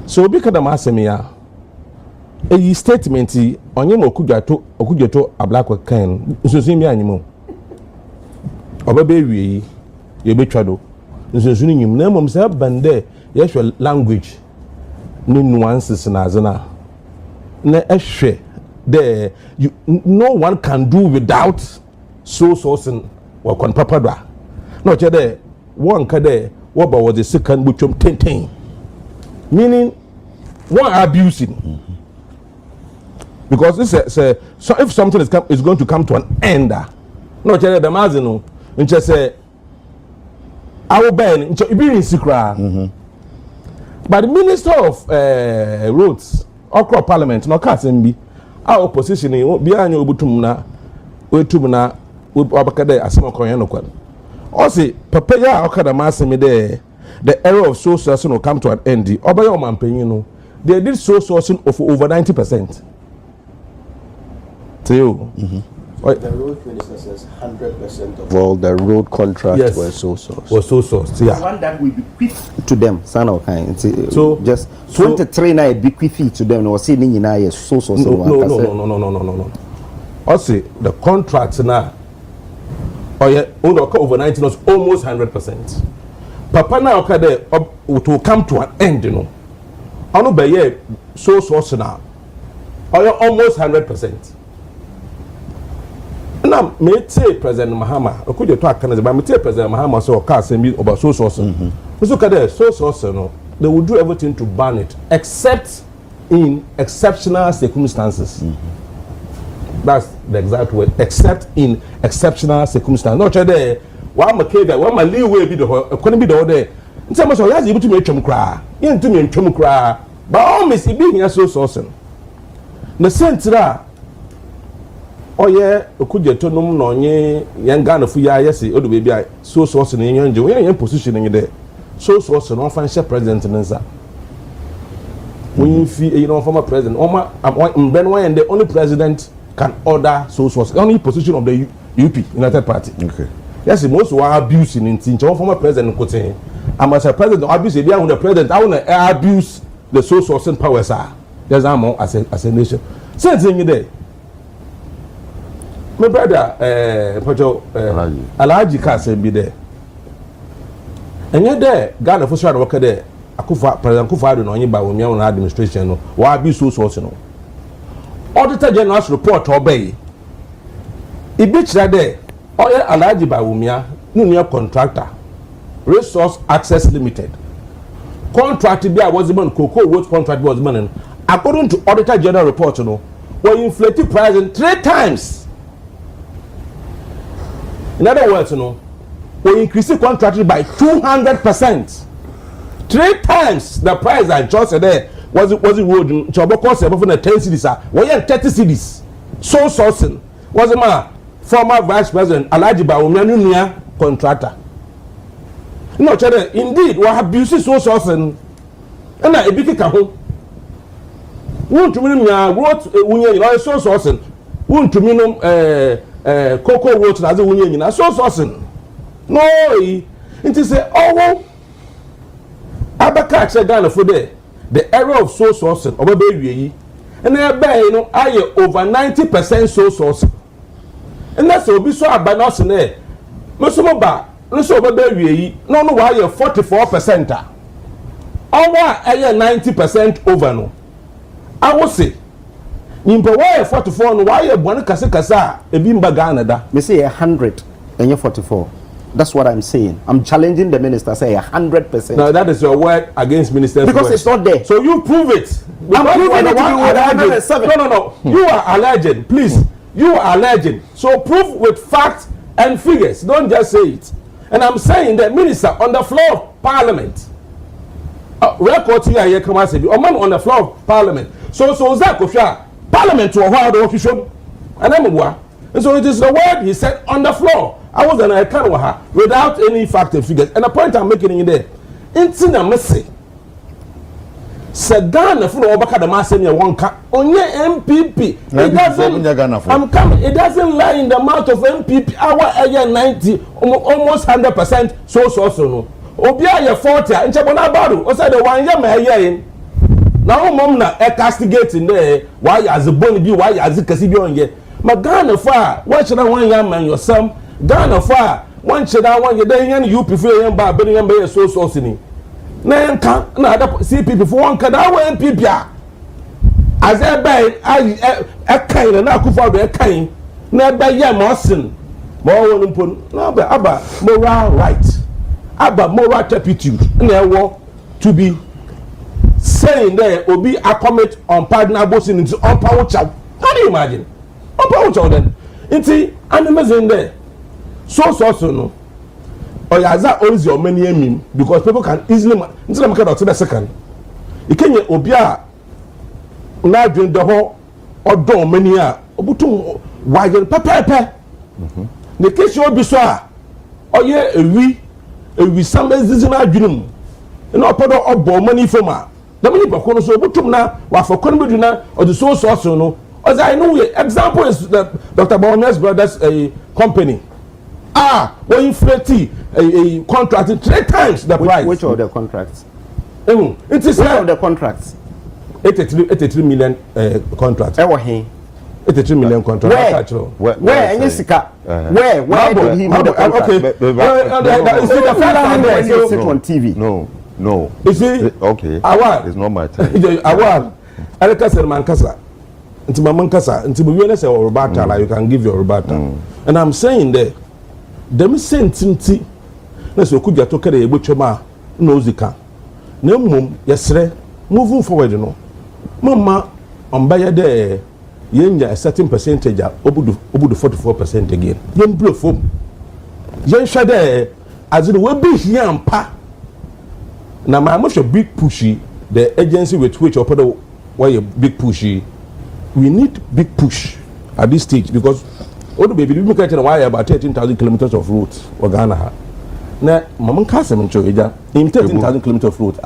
So because the masemia, a statement on you okujato a black can. So see me anymore. Obebewi, you be trado. Nso ni nyim na mom say bande yehwe language no nuances na azana na ehwe there no one can do without so sourcing wa kon papa do na che there one ka there what about was the second butchom 10 meaning one abusing because this say so if something is going to come to an end no che the mazino nche say our Ben, but the Minister of Roads, or Parliament, no Katsimbi, our opposition behind your Butumna, Wetumna, Abakade, Asimo Koyano. Also, Papaya Okada Massimi there, the era of source sourcing will come to an end. Obayo Mampenino, they did source sourcing of over 90%. To you. The road minister says 100% of all the road contracts were so sourced. Yeah. The one that will bequeathed to them, son of kind. So just 23 na bequeathed to them. Was saying na yes so sourced. No. Also, the contracts now, over 90 was almost 100%. Papa now to come to an end, you know. I know by year so sourced now, almost 100%. Now, me say President Mohammed, I could talk but me say President Mohammed so can't say me about so sourcing. Look at that, so sourcing, no, they will do everything to ban it, except in exceptional circumstances. That's the exact word, except in exceptional circumstances. Not there, one McKay, one my leeway be the couldn't be the order. In some way, you're able to make them cry, into me and Chum cry, but almost it being so sourcing. The sense that. Oh yeah, okujeto num no nye yanga na fu ya yesi odo be bia so source na yenje we yen position in there so source no financial president nza when fi you know former president ben one and the only president can order so source only position of the UP United Party. Okay. Yes, most were abusing in tinch former president kote am as a president abuse bia when the president I want to abuse the so sourcing powers are there's am as a nation since in there. My brother, Alaji Kase be there. And yet there, Ghana for sure work there. President Akufo-Addo no by women on administration no. Why be so source no? Auditor General's report obey. It be there. Oye Alaji by women, no contractor. Resource Access Limited. Contract be was man cocoa what contract was man. According to Auditor General report no. we inflate price in 3 times. In other words, you know, we increase the contract by 200%. 3 times the price I just said there was it road in Choboko 10 cities. We had 30 cities. So sourcing was my former vice president Alaji Bawumia contractor. No, indeed, we have abused so sourcing. And I big home. Won't to me wrote when so sourcing. Won't to me Coco wrote as a winning so sourcing. No, it is a oh. Abaka said down for there. The error of source sourcing over baby. And then I over 90% source sourcing. And that's all be so about in there. Musumoba, no so over baby, no why 44%. Our 90% over no. I will say, Nimpa why 44 and why one kasa a bimba Ghana. Me say 100 and you're 44. That's what I'm saying. I'm challenging the minister. Say 100%. Now that is your word against ministers. Because it's not there. So you prove it. I'm proving it to be 107. No. You are alleging. Please. You are alleging. So prove with facts and figures. Don't just say it. And I'm saying that minister on the floor of parliament. Record here, AYÄKA said, a man on the floor of parliament. So that parliament to a while, and I'm and so it is the word he said on the floor. I was an AYÄKA without any fact and figures. And the point I'm making in there, it's in a message. Ghana for Obaka the Massenia Wonka on your NPP. It doesn't lie in the mouth of NPP. Our area 90, almost 100% so no. Obia 40 and Chabona Baru, or said the 1 year may now Momna castigating there. Why as a bony be why as a Cassibion yet? But Ghana far, what should I want young man your son? Ghana far, one should I want your day and you prefer him by Birmingham Bay so saucing. Now can't see people for one can our NPP. As I buy, I kind and I could follow a kind. Now by your Morrison, more no, but Abba moral right, Abba moral turpitude, and I want to be saying there will be a comment on partner bossing into on power chow. How do you imagine? On power chow then. Into animals in there. So no. Or yaza owns your many meme because people can easily instead of making a second. You can obia now drink the whole or do many obutum widen pepe. The case you be so or ye a we some seasonal dream. And no part of money from her. The money for corner so obutum na wa for corner or the source also no. As I know example is the Dr. Bawumia's brothers a company. When inflate a contract 3 times the price. Which of the contracts? It is of the contracts. 83 million contract. 83 million contract. Where? And Jessica. Where did he know the contract? Okay. The fact you sit on TV. No. You see? Okay. Awal. It's not my time. Awal. AYÄKA said Mankasa. Into Mankasa. Into Buena say Robata. Like you can give your Robata. And I'm saying there. Them sentinty na so kudja to kere egbochema no zika na mmom yesre moving forward no mama ombaye de yenya a certain percentage obudu 44% again yen blow form yen hwe de azino we be here ampa na ma mo big pushy the agency with which open why a big pushy we need big push at this stage because all the baby we catch why about 13,000 kilometers of roads or Ghana ha na mama kasa me choja in 13,000 kilometers of road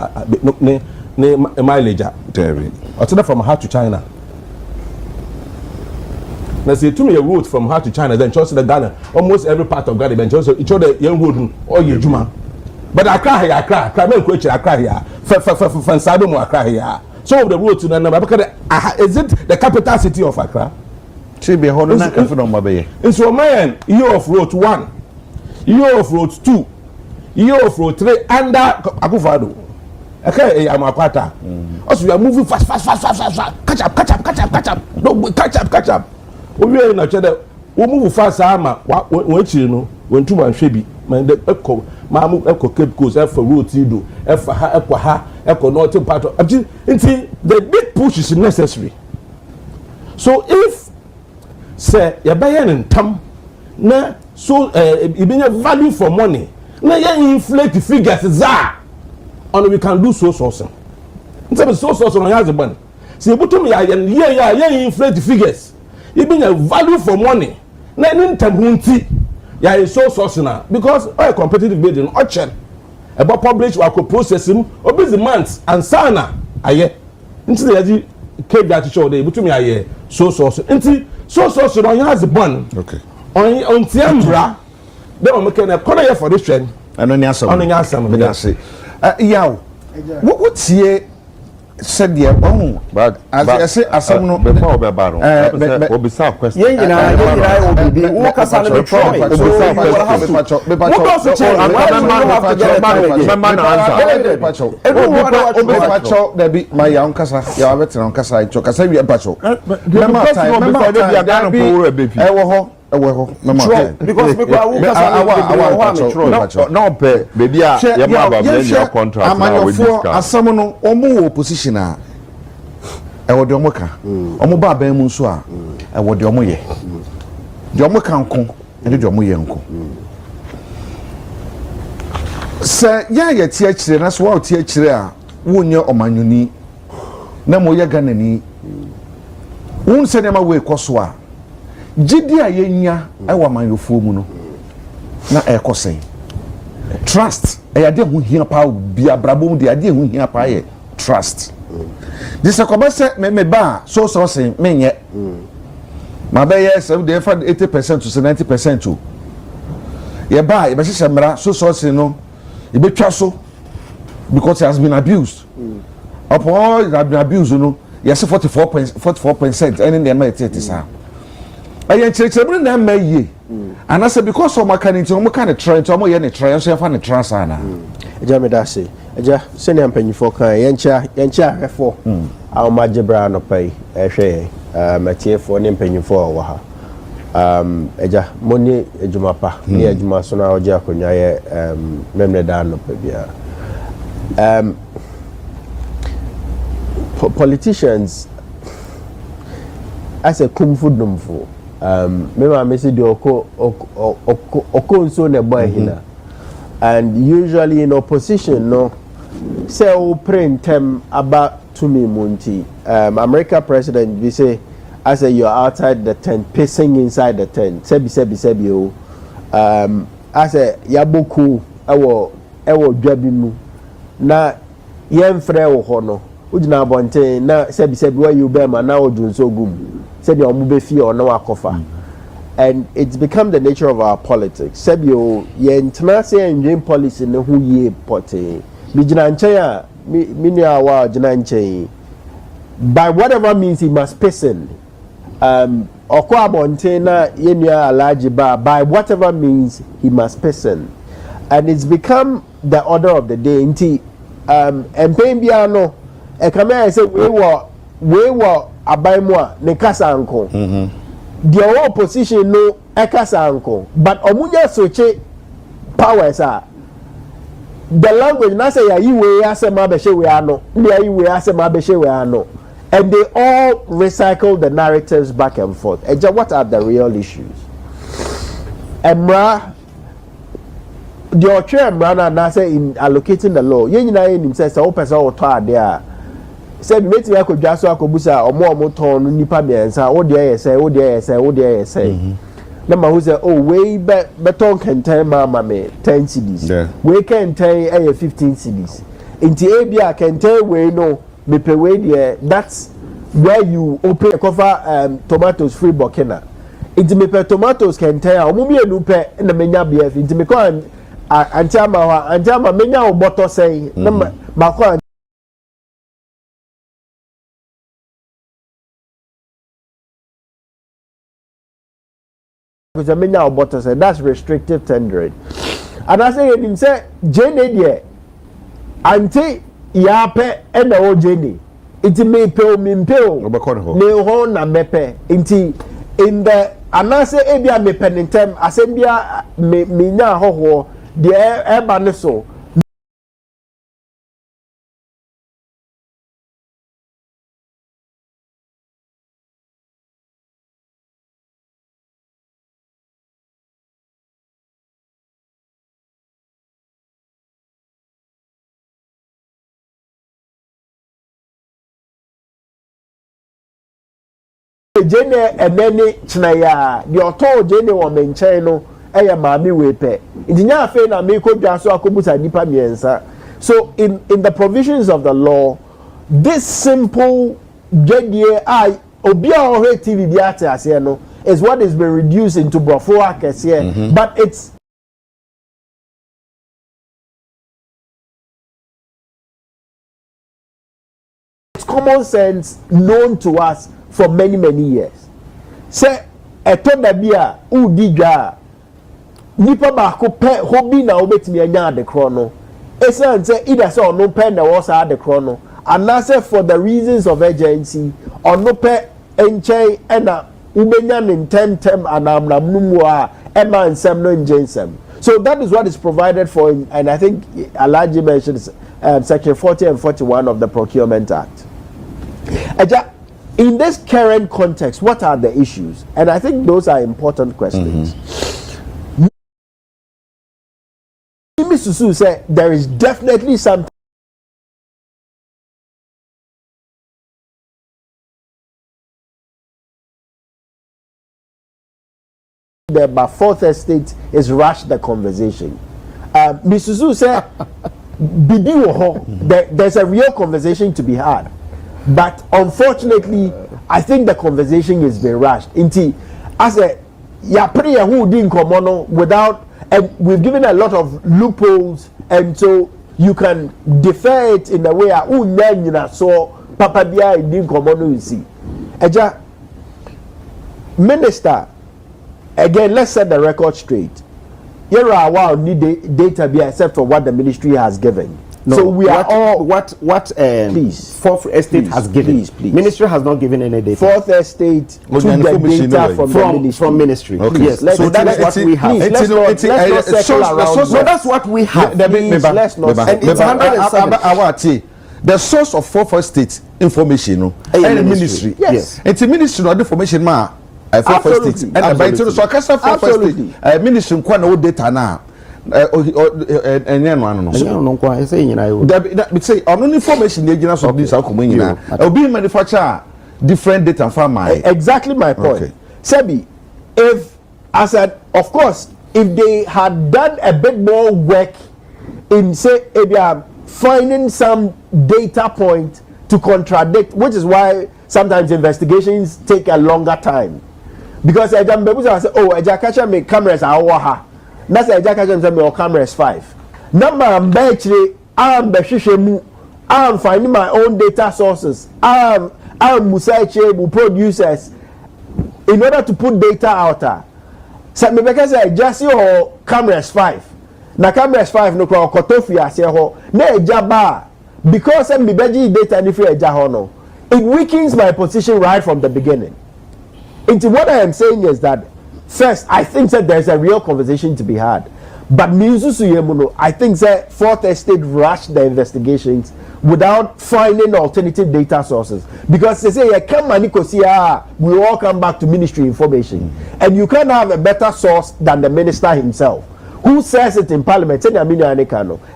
ne mileage Terry or from her to China na say to me a road from her to China then chose the Ghana almost every part of Ghana then chose each other young road or ye juma but Accra me ko echi Accra here for sado mo Accra here some of the roads na is it the capital city of Accra? Chibi hono na kafe no mabe. So man, year of road 1, year of road 2, year of road 3 under Akufado. Okay, I'm a quarter. Also we are moving fast. Catch up. No, catch up. We are not sure we move fast ama we no when two man shebi man the echo mamu echo Cape Coast for road tido for ha echo northern part of the big push is necessary. So if say you buy an tam na so even value for money na you inflate the figures and we can do so sourcing. Instead of so sourcing on has a ban. See you to me yeah inflate the figures. Even a value for money na in tam hunti yeah is so sourcing now because all competitive bidding auction about publish we could process him obi the months and sana aye nti the yaji keep that show dey betumi aye so nti so on has the ban okay on tiambra dem o make na corner here for this trend ano ni asam me say yaw what tie said the but as I say asam no before obeba no obisa question yen nyina obibi wo kasa no try so me my young kasa ya veteran kasa icho kasa wi epacho mema time because me kwa wo kasa no pe baby a ye ma ba blend contract na we discuss asam no omo opposition a ewo de omo ka omo ba ban mu nso a ewo de omo ye de omo ka nko ene de omo ye nko se ye tie akire na so wa tie akire a wonye omanyuni na mo ye ganani won se ne ma we koso a gidi a yenya ewa manyofuo mu no na ekosei trust eyade hu hia pa bia brabom de ade hu hia pa ye trust this akobase me ba so say menye ma be yes dey for 80% to 90% to ye ba ye be hyehyemra so say no e be twa so because it has been abused upon it has been abused no yes 44% any dem ma it is ayen chirechiremre na ma yie anase because of mechanic o mo kan trend o mo ye ne trend so ye fa ne transana eja me da say eja sene ampanyifo kan yencha ahwefo a ma gebra no pai ehwe matiefo ne ampanyifo wa ha eja moni ejuma pa ne ejuma so na oje akonya ye memre da no pa bia politicians as a kumfu dumfu mema mesi de oko nso ne boy hina and usually in opposition no say o print them about to me munti America president we say as a you're outside the tent pissing inside the tent sebi o as a yaboku ewo dwabi mu na yemfre wo ho no ujina abonten na sebi wa you be ma na odunso gum said your mubefi or no akofa and it's become the nature of our politics said you international and policy no who ye pote bijina nchen mini awa jina nchen by whatever means he must person okwa abonten na yenua alaji ba by whatever means he must person and it's become the order of the day nti empembia no e kama say we were abaimwa ne kasa anko the opposition no ekasa anko but omunya soche powers are the language na say ya yiwe asema be we ano ndi ya yiwe asema be we ano and they all recycle the narratives back and forth what are the real issues emra the other emra na say in allocating the law yenyina yenim say o person o to ade a said meti ya kodwa so akobusa omo ton no nipa biensa wo de yese na ma hu say oh we beton kenten ma me 10 cedis we kenten 15 cedis inti ebia kenten we no me pe we there that's where you open cover tomatoes free Burkina inti me pe tomatoes kenten omo mienu pe na menya bia inti me ko antiama menya oboto sei na ma ko because I mean now but say that's restrictive tendering and I say him say jene there anti ya pe e na o jene it me pe o me pe o me ho na mepe inti in the anase e bia me pentem asem bia me nya hoho de e ba ne so Jene eneni chinaya the auto jene wa menchen no eye maami wepe injinya afe na me ko dwa so akobusa nipa miensa. So in the provisions of the law, this simple JDA I obia or TV biate ase no is what is being reduced into brofo akese, but it's common sense known to us for many years. Say eto da bia u digwa nipa ba ko pe hobi na obetimi anya de kro no esan say either say ono pe na wo sa de kro no and say for the reasons of urgency ono pe enche na ubenya ne ntem anamnam numu a ema nsem no njensem. So that is what is provided for and I think Alaji mentioned section 40 and 41 of the Procurement Act. In this current context, what are the issues? And I think those are important questions. Mr. Susu said there is definitely something there, but fourth estate is rushed the conversation. Mr. Susu said there's a real conversation to be had. But unfortunately, I think the conversation is being rushed. Inti, as a prayer who didn't come on without, and we've given a lot of loopholes, and so you can defer it in a way. So Papa Bia didn't come on. You see, Eja Minister, again, let's set the record straight. Here are Awal need data be except for what the ministry has given. No, so we are all please fourth estate has given. Please. Ministry has not given any data. Fourth estate to the data from ministry. Okay. Yes, so that is what we have. Let's not circle around. So that's what we have. Let's not. And it's 107. The source of fourth estate information and ministry. Yes. It's a ministry no information ma. Fourth estate. And by so akasa fourth estate. Ministry kwa na data na. Say on information the agency of this obi manufacture different data from my exactly my point. Okay. Sebi, if as a, of course if they had done a bit more work in say finding some data point to contradict, which is why sometimes investigations take a longer time, because I say oh I catch me cameras are that's a jacket and my camera is 5. Number I'm actually I'm finding my own data sources. I'm Musaiche producers in order to put data out there. So me because I just your camera is 5. Na camera is 5 no kwa kotofia se ho na ejaba because me beji data ni free eja ho no. It weakens my position right from the beginning. Into what I am saying is that first, I think that there's a real conversation to be had. But I think that fourth estate rushed the investigations without finding alternative data sources. Because they say, we all come back to ministry information. And you can't have a better source than the minister himself. Who says it in parliament? A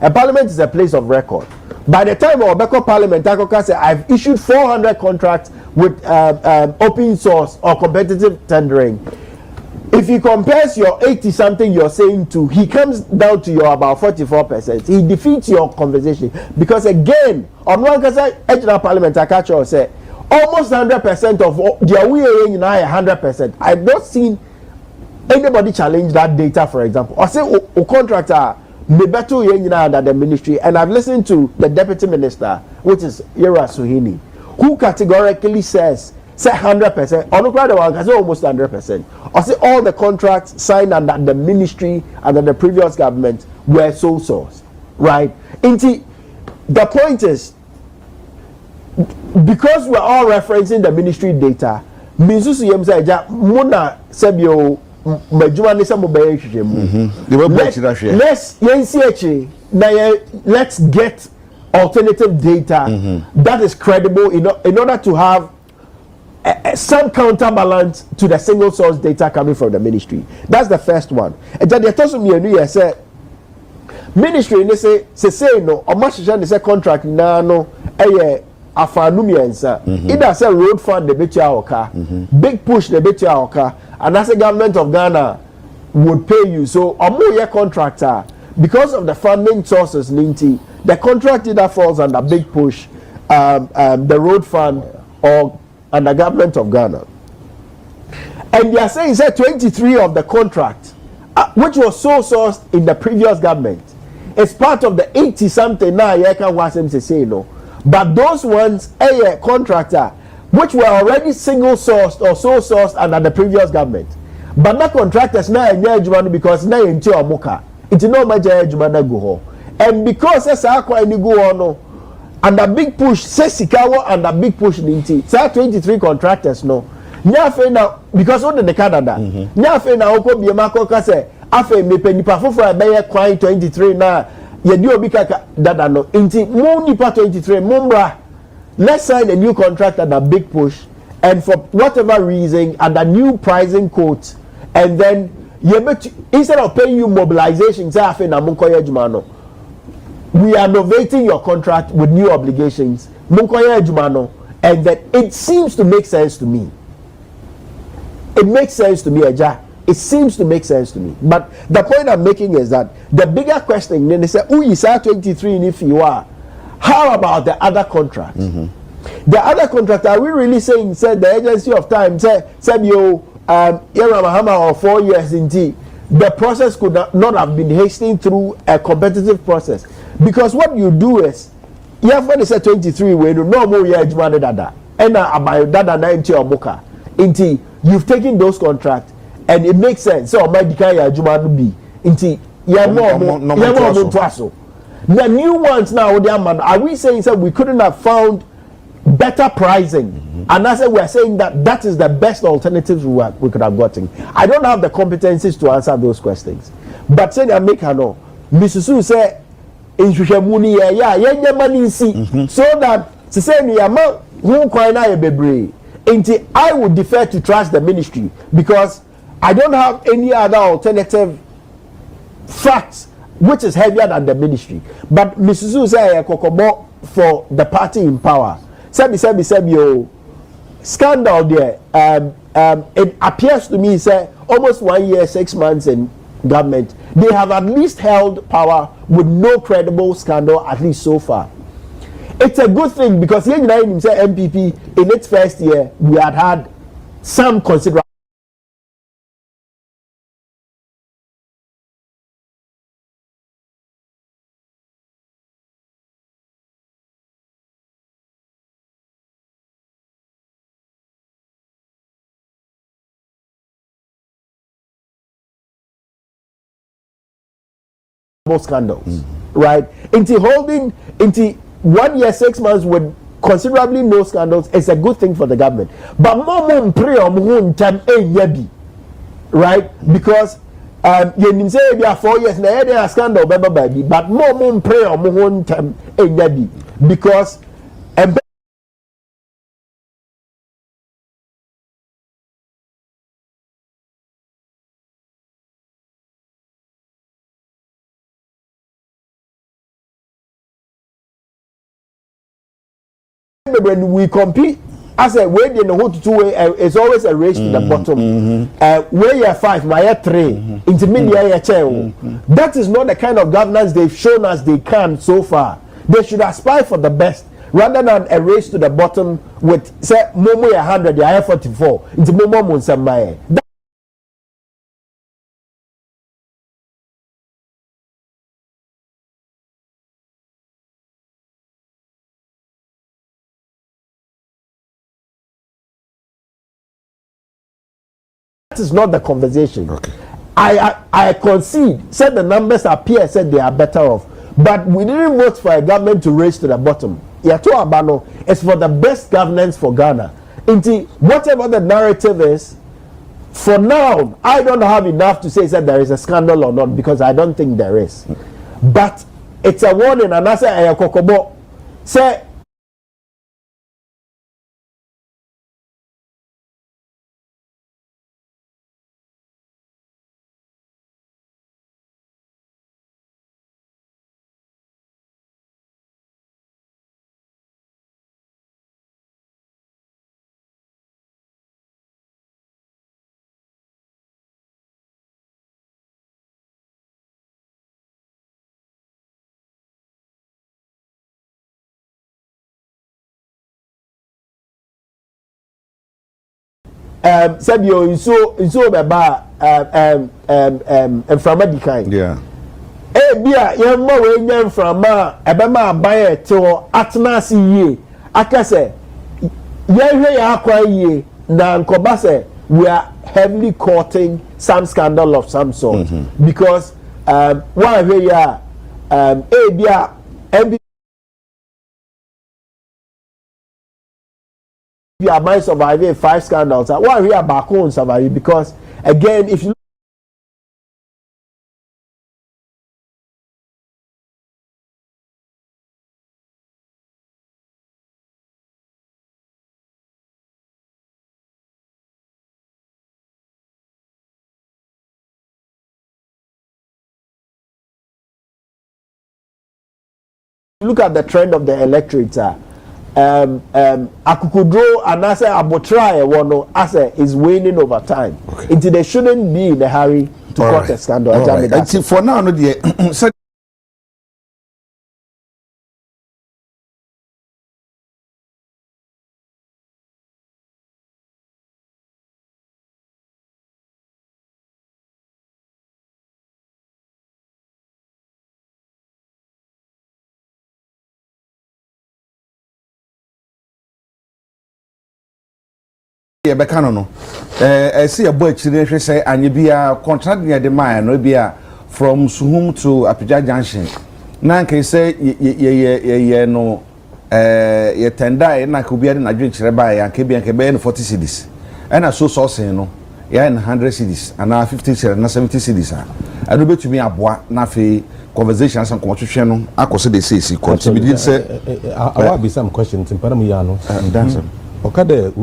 parliament is a place of record. By the time of Beko Parliament, I've issued 400 contracts with open source or competitive tendering. If he compares your 80-something you're saying to, he comes down to your about 44%. He defeats your conversation. Because again, on one side, Parliament, I catch you say, almost 100% of the we are in 100%. I've not seen anybody challenge that data, for example. Or say, a contractor, me better under the ministry. And I've listened to the deputy minister, which is Ira Suhini, who categorically says, say 100%, on the crowd one say almost 100%. Or say all the contracts signed under the ministry under the previous government were sole source, right? The point is, because we're all referencing the ministry data, Mizusu Yemsa Muna Sebio Majuma Nisa Mobile let's get alternative data that is credible in order to have some counterbalance to the single source data coming from the ministry. That's the first one. And then they told me, say, ministry, they say no, or much they say contract, no, afanumiensa either say road fund the betua oka big push the betua oka and as a government of Ghana would pay you so omo ye contractor because of the funding sources ninti the contract either falls under big push the road fund or under government of Ghana and they are saying say 23 of the contract which was so sourced in the previous government it's part of the 80 something now AYEKA was him to say no. But those ones, a contractor, which were already single sourced or sole sourced under the previous government. But that contractors now in because now in Moka. It's no major Jumana go. And because that's how any go on and a big push, says Sikawa and a big push ninti. So 23 contractors no. Nyafe now because on the Canada. Nyafe now oko bi mako kase afe me penipa fofo abeye kwan 23 na yedi obi kaka dada no inti mo nipa 23 mombra let's sign a new contract and a big push and for whatever reason and a new pricing quote and then instead of paying you mobilization say afe na monkoye adwuma no we are novating your contract with new obligations monkoye adwuma no and that it seems to make sense to me. It makes sense to me, Agya. It seems to make sense to me. But the point I'm making is that the bigger question, then they say, oh, you say 23 if you are. How about the other contract? The other contract, are we really saying, said the agency of time, said you, Mahama or 4 years indeed, the process could not have been hastened through a competitive process. Because what you do is, you have when they say 23, we do no more year dada. And about dada 90 or moka. Inti, you've taken those contracts and it makes sense. So my dikaya juma be inti the new ones now are we saying that we couldn't have found better pricing? And I said we are saying that is the best alternatives we could have gotten. I don't have the competencies to answer those questions. But say I make her know. Mrs. Su say in Shushamuni money see so that to say ni ama who kwina ye bebre. I would defer to trust the ministry because I don't have any other alternative facts which is heavier than the ministry. But Mrs. Zu say kokobo for the party in power. Sebi yo scandal there. It appears to me say almost 1 year, 6 months in government. They have at least held power with no credible scandal, at least so far. It's a good thing because here in say NPP in its first year we had some considerable scandals, right? Into holding into 1 year, 6 months with considerably no scandals is a good thing for the government. But more pray on time right? Because you say we are 4 years now there are scandal baby, but more pray on time because when we compete as a way in the whole two-way it's always a race to the bottom. Where you're 5 my 3 intermediate that is not the kind of governance they've shown us they can so far. They should aspire for the best rather than a race to the bottom with say momo 100 they are 44 into momo monsambaye. That is not the conversation. Okay. I concede. Said the numbers appear. Said they are better off. But we didn't vote for a government to raise to the bottom. Yato Abano is for the best governance for Ghana. Indeed, whatever the narrative is, for now, I don't have enough to say that there is a scandal or not because I don't think there is. But it's a warning. And I say, Agya Kwabena, say said you so beba from a kind. Yeah. Bia yamma we nyam from ebema abaye to atna si ye akase yehwe ya akwa ye na nkoba se we are heavily courting some scandal of some sort because one way ya bia you might survive 5 scandals one way back on survive because again if you look at the trend of the electorate akukudro and as abotra wono as is waning over time until they shouldn't be in a hurry to court a scandal until for now no dey no see a boy children say anye bia contract near the mine no bia from Suhum to Apija Junction na nke say ye no ye tender na ka bia na dwen kire ba ya nke bia nke be 40 cedis and so sourcing no ya 100 cedis and 50 cedis na 70 cedis a no betumi aboa na fe conversations and conversation no akose dey say continue say I will be some questions in Panama ya no dance okade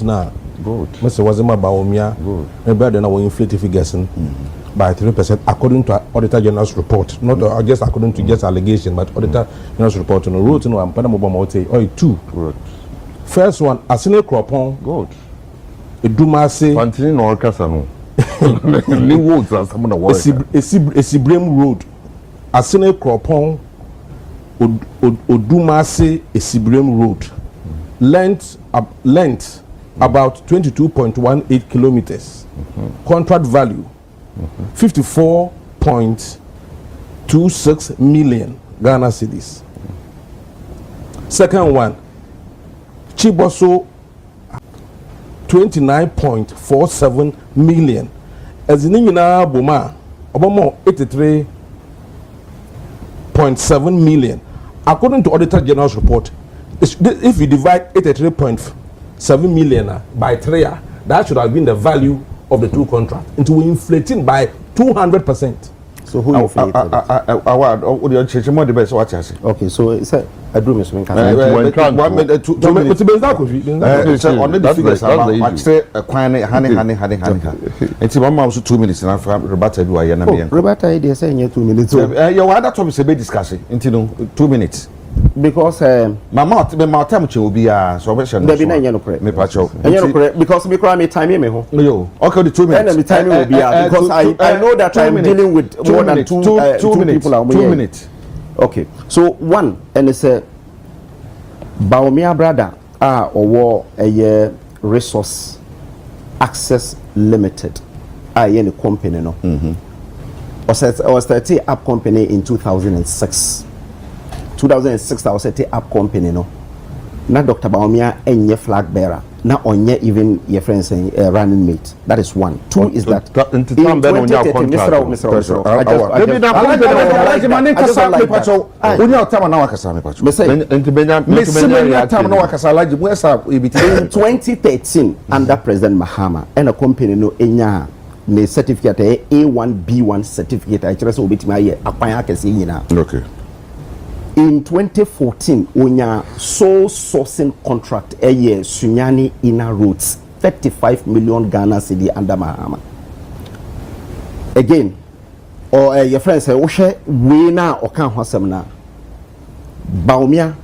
now good. Mr. Wazima Baumia, good. Better than our inflated figures by 3% according to Auditor General's report. Not just according to just allegation, but Auditor General's report on the road to know and Panama 2. Good. First one, Asine Kropon. Good. Edumase. Continue no Casano. New roads are some of the words. Esibrem Road. Asine Kropon. Odumase Esibrem Road. Length about 22.18 kilometers. Contract value 54.26 million Ghana cedis. Second one, Chiboso 29.47 million. As in Nina Boma, Obama 83.7 million. According to Auditor General's report, if you divide 83.7 million by 3, that should have been the value of the two contracts. Into we inflating by 200%. So who inflated it? Okay, so it's a dream is when on the figures about say a honey. It's 1 month 2 minutes and I'm Roberta do I Roberta idea saying 2 minutes. Your other topics a bit discussing into 2 minutes. Because my mouth will be so there be no correct. Me pacho. Correct because me cry me time me ho. Yo, okay, the 2 minutes. And the time will be because I know that I'm dealing with more than two people. 2 minutes. Okay. So one and it's a Baumia brother or a resource access limited. Any company no. Was 30 up company in 2006. 2006 I was set up company no. Na Dr. Baumia enye flag bearer. Na onye even your friends saying running mate. That is one. Two is that in 2030 in 2013 under President Mahama and a company no enya ne certificate A1B1 certificate I just obit my year akwan akese nyina. Okay. in 2014 onya sole sourcing contract Sunyani Inner Roads 35 million Ghana cedi under Mahama. Again, or your friend say, Oshe, we na okan hosem na. Baumia,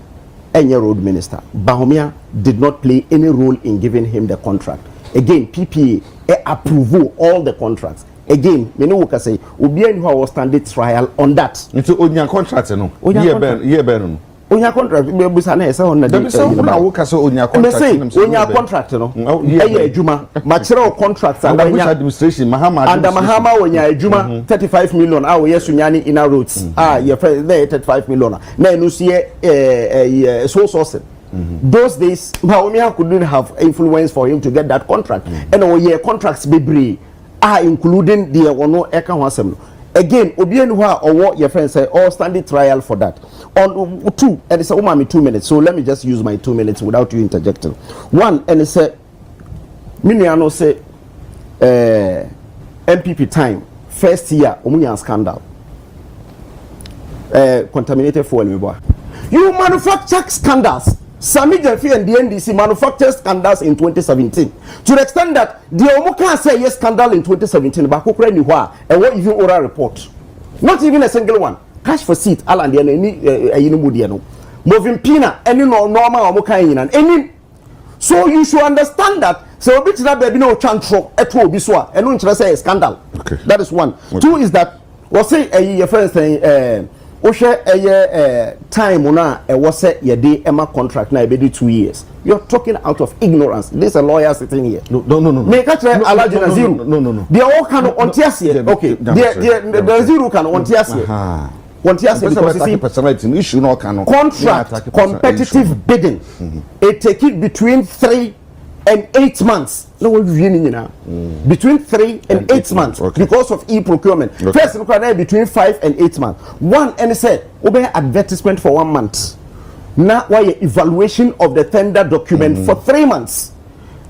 any road minister. Baumia did not play any role in giving him the contract. Again, PPA approve all the contracts. Again, me no work say, Obian who was standing trial on that. Into Onya contract, no? Ye ben. Onya contract be busana say on na dey say na wo ka say onya contract me say onya contract no eh adwuma ma kire contract and administration Mohammed and Mahama onya adwuma 35 million ah we Sunyani Inner Roads your friend there 35 million na enu see so sourcing those days Baumia couldn't have influence for him to get that contract and we contracts bebre including the ono eka ho asem no. Again, Obian who or your friends say all standing trial for that. On two, and it's a 2 minutes. So let me just use my 2 minutes without you interjecting. One, and it's a Miniano say NPP time, first year, Omunian scandal. Contaminated fuel. You manufacture scandals. Sami Jeffy and the NDC manufactured scandals in 2017 to the extent that the Omuka say yes scandal in 2017 but and what even oral report, not even a single one. Cash for seat Alan the any moving pina any normal Omuka and any. So you should understand that so bit that baby no chantro etwo biswa and no say a scandal. Okay. That is one. Okay. Two is that was say your friend saying time na was say your day Emma contract na be 2 years. You're talking out of ignorance. There's a lawyer sitting here. No. Make catch Alajina zero. No. They all can on tears here. Okay. The zero can on tears here. On tears because contract competitive bidding. It take it between 3 and 8 months. No one between 3 and 8 months because of procurement. First, look at between 5 and 8 months. One and said, obey advertisement for 1 month. Now, why evaluation of the tender document for 3 months.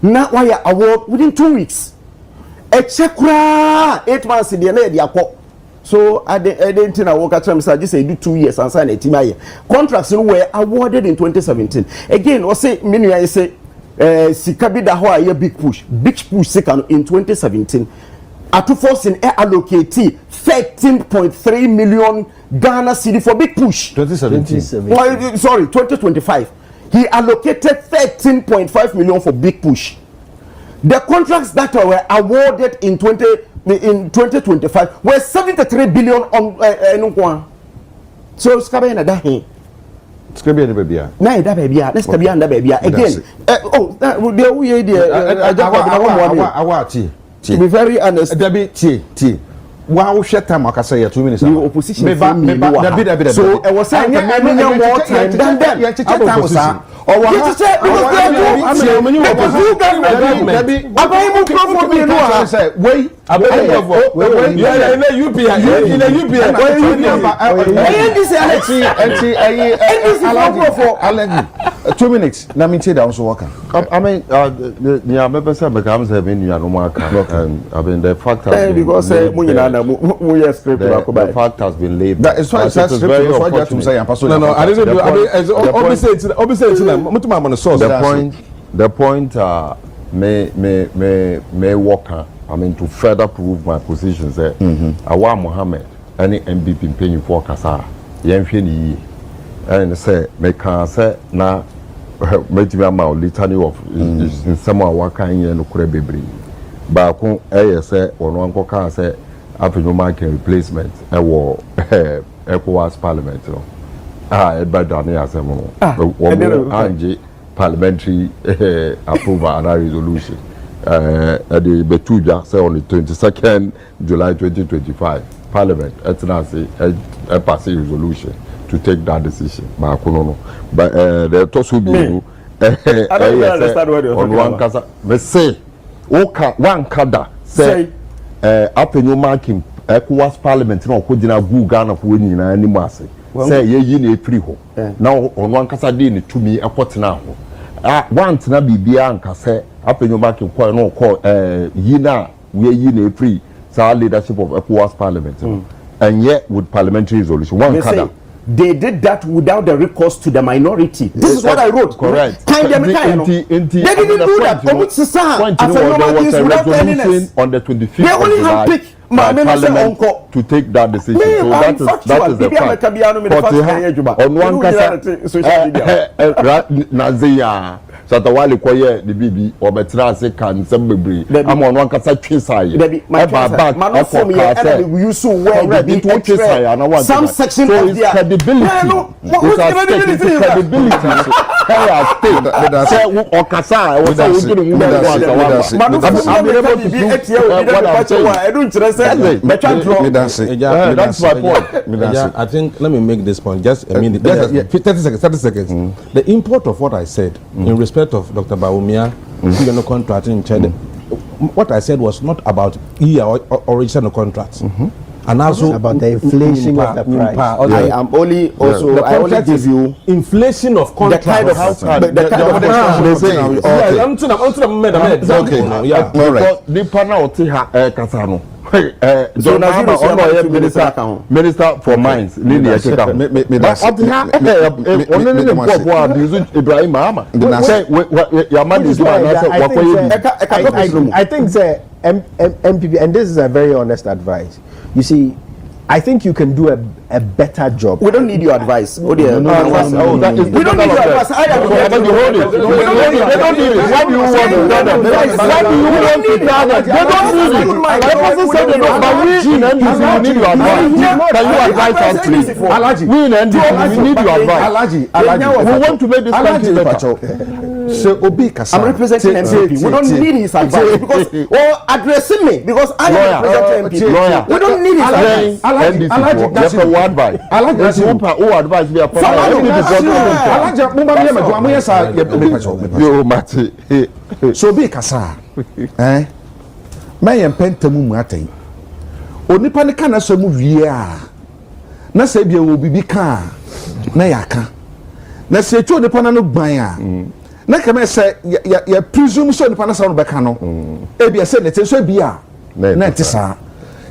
Now, why award within 2 weeks. A check 8 months in the end. So I didn't think I work at times. I just say do 2 years and sign a team. Contracts were awarded in 2017. Again, or say, meaning I say. Sikabida ho a big push second in 2017 at forcing allocate 13.3 million Ghana cedi for big push 2017 sorry 2025 he allocated 13.5 million for big push. The contracts that were awarded in 2025 were 73 billion on so Sikabida that here. Skabia baby. Na da baby. Let's Skabia and baby again. The we to be very honest. T. Wow, shut time. I can say 2 minutes. The opposition. So I was saying more time than them. Or what? Two minutes. Let me tell you also work. I mean, yeah, maybe some becomes having you no more. I mean, the fact has because the fact has been laid. That is why it's very unfortunate. No, I didn't do. I mean, obviously, the point may work. I mean, to further prove my position, say, Awal Mohammed, any NPP paying for Kasa, Yemfini, and say, make say na maybe I'm a litany of in some of our kind and Kurebri. But I say, or one can say, after no market replacement, a war, ECOWAS Parliament. Everybody done here as a moment. Parliamentary approval and resolution. At the Betuja, say on the 22nd July 2025, Parliament a passing resolution to take that decision. But the toss will be I don't understand what you're talking about. Kasa, they say, one kada say, after no marking, ECOWAS Parliament, no, could you not go Ghana for winning any mass? Say, ye need free home. Now, on one Kasa did to me a pot now. One to be Bianca say, after no marking, no call, Yina, we ye free, so leadership of ECOWAS Parliament. And yet, with parliamentary resolution, one kada. they did that without the recourse to the minority. This is what I wrote. Correct. They didn't do that. There was a resolution on the 25th they only of July by Parliament to take that decision. So that is the fact. On one kasa, Satawali kwaye the bibi or betra se kan sembebri. I'm on one kasa chisai. Some section of their credibility. That's my point. I think let me make this point just a minute. 30 seconds. The import of what I said in respect of Dr. Bawumia, no contract in China. What I said was not about original contracts. And also about the inflation of the price. I am only also I only give you inflation of contracts. The kind of Minister for Mines, I think NPP, and this is a very honest advice. You see, I think you can do a better job. We don't need your advice. We don't need your advice. We don't need it. Why do you want it? They don't need it. Why do you want it? They don't need it. My person said they don't. But we in NPP, we need your advice. Can you advise us, please? We in NPP, we need your advice. We want to make this country better. So Obi Kasa, I'm representing NPP. We don't need his advice because addressing me because I am representing NPP. We don't need his advice. That's a word by. I like that. Who advise me upon so Obi Kasa, my pentamu muaten. Onipa ne kana so mu wie a. Na se bia obi bi ka na yaka. Na se etu onipa na no gban a. Na kama say ya presume so nipa na sa no beka no e bia say ne te so bia na te sa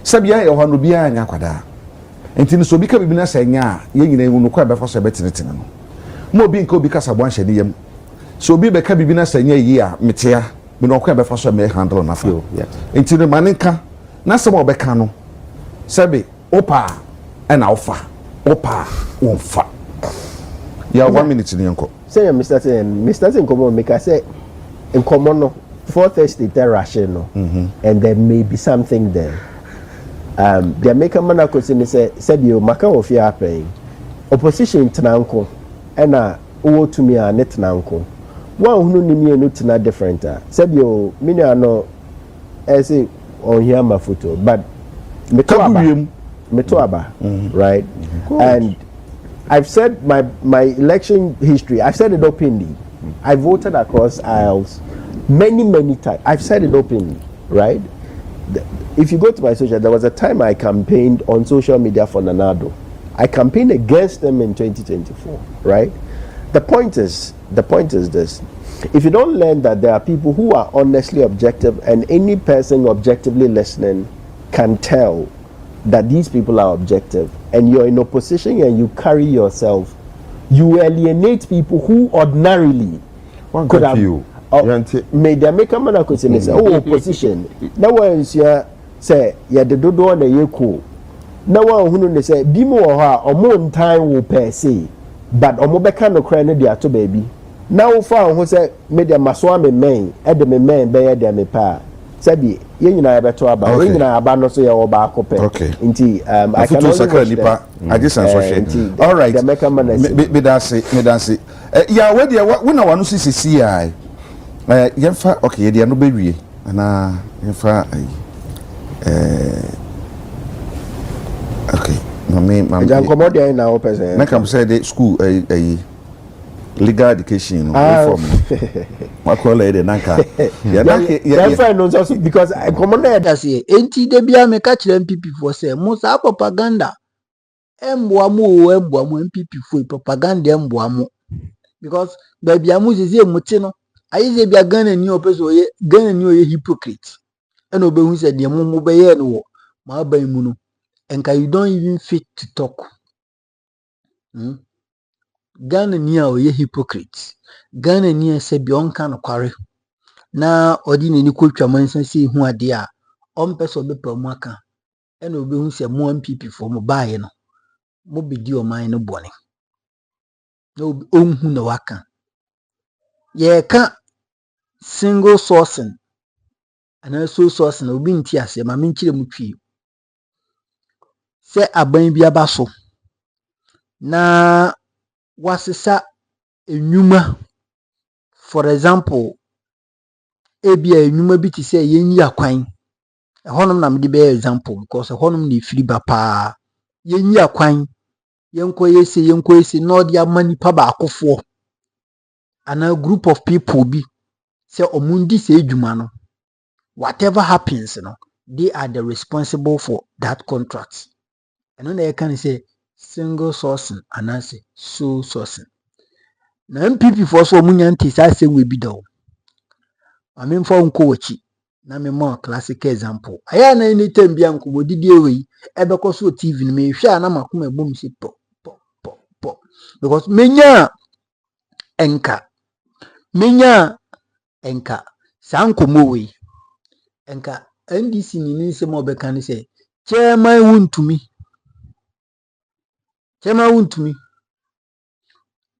sabia ya ho no bia anya kwada enti so bi ka bibi na sa nya ye nyina hu no kwa be fa so betinetene no mo bi nka obi kasa bo anhye yam so bi be ka bibi na sa nya yi a metea me no kwa be fa so me handle na fa enti ne manenka na se mo beka no sabe opa na ofa opa wonfa ya 1 minute ni enko say Mr. Sen come on make I say in common no 4:30 there ration and there may be something there. The maker man I could say said you maka of your paying opposition tenanko and owo to me a net nanko one who ni me no tina different said you mini no say on here my photo but me to aba right and I've said my election history. I've said it openly. I voted across aisles many times. I've said it openly, right? If you go to my social, there was a time I campaigned on social media for Nanado. I campaigned against them in 2024, right? The point is this: if you don't learn that there are people who are honestly objective, and any person objectively listening can tell that these people are objective, and you're in opposition and you carry yourself, you alienate people who ordinarily could have made their make a man could say opposition. No one say yeah the dodo na yeko. No one who say bimo or more time will per se, but omobeka no cry no dia to baby. Now found who say made their maswame men at the men bear their me pa. Sabi ye nyina beto aba ye nyina aba no so ye wo ba akopɛ nti I can also nipa I just answer shit all right me dance ya we dia we na wanu sisi ai yemfa okay ye dia no bewie ana yemfa okay mami jan komodia na wo person make am say the school legal education reform what call it nanka yeah friend no so because I commander that say enti de bia me ka kire MPP for say mo sa propaganda emboa mo MPP for propaganda emboa mo because baby amu zeze muti no ayize bia Ghana ni opeso ye Ghana ni oye hypocrite and obehu say de mo be ye no ma ban mu no enka you don't even fit to talk Ghana ni a oye hypocrite. Ghana ni a se bi onka no kware. Na odi ne ni kwotwa mansan se hu ade a ompese obepa mu aka. E na obehu se mo NPP fo mo baaye no. Mo bedi oman no bone. Na onhu na waka. Ye ka single sourcing. Ana so sourcing obi nti ase ma menkire mu twi. Se aban bi aba so na wasesa enwuma, for example, ebia enwuma bi ti se yenyi akwan. Ehonum na me de be example because ehonum na firi ba pa. Yenyi akwan, yenko yesi na odi amani pa ba akofo. Ana group of people bi se omundi se edwuma no. Whatever happens, they are the responsible for that contract. And when they can say single sourcing and I say sole sourcing. Now MPP for so many antis I say we be down. I mean for uncoachi. Na me more classic example. I na anytime bianco would did away ever cause TV me share na makume boom si pop. Because menya enka sanko mowe enka NDC ni nsem obeka ni say chairman wuntumi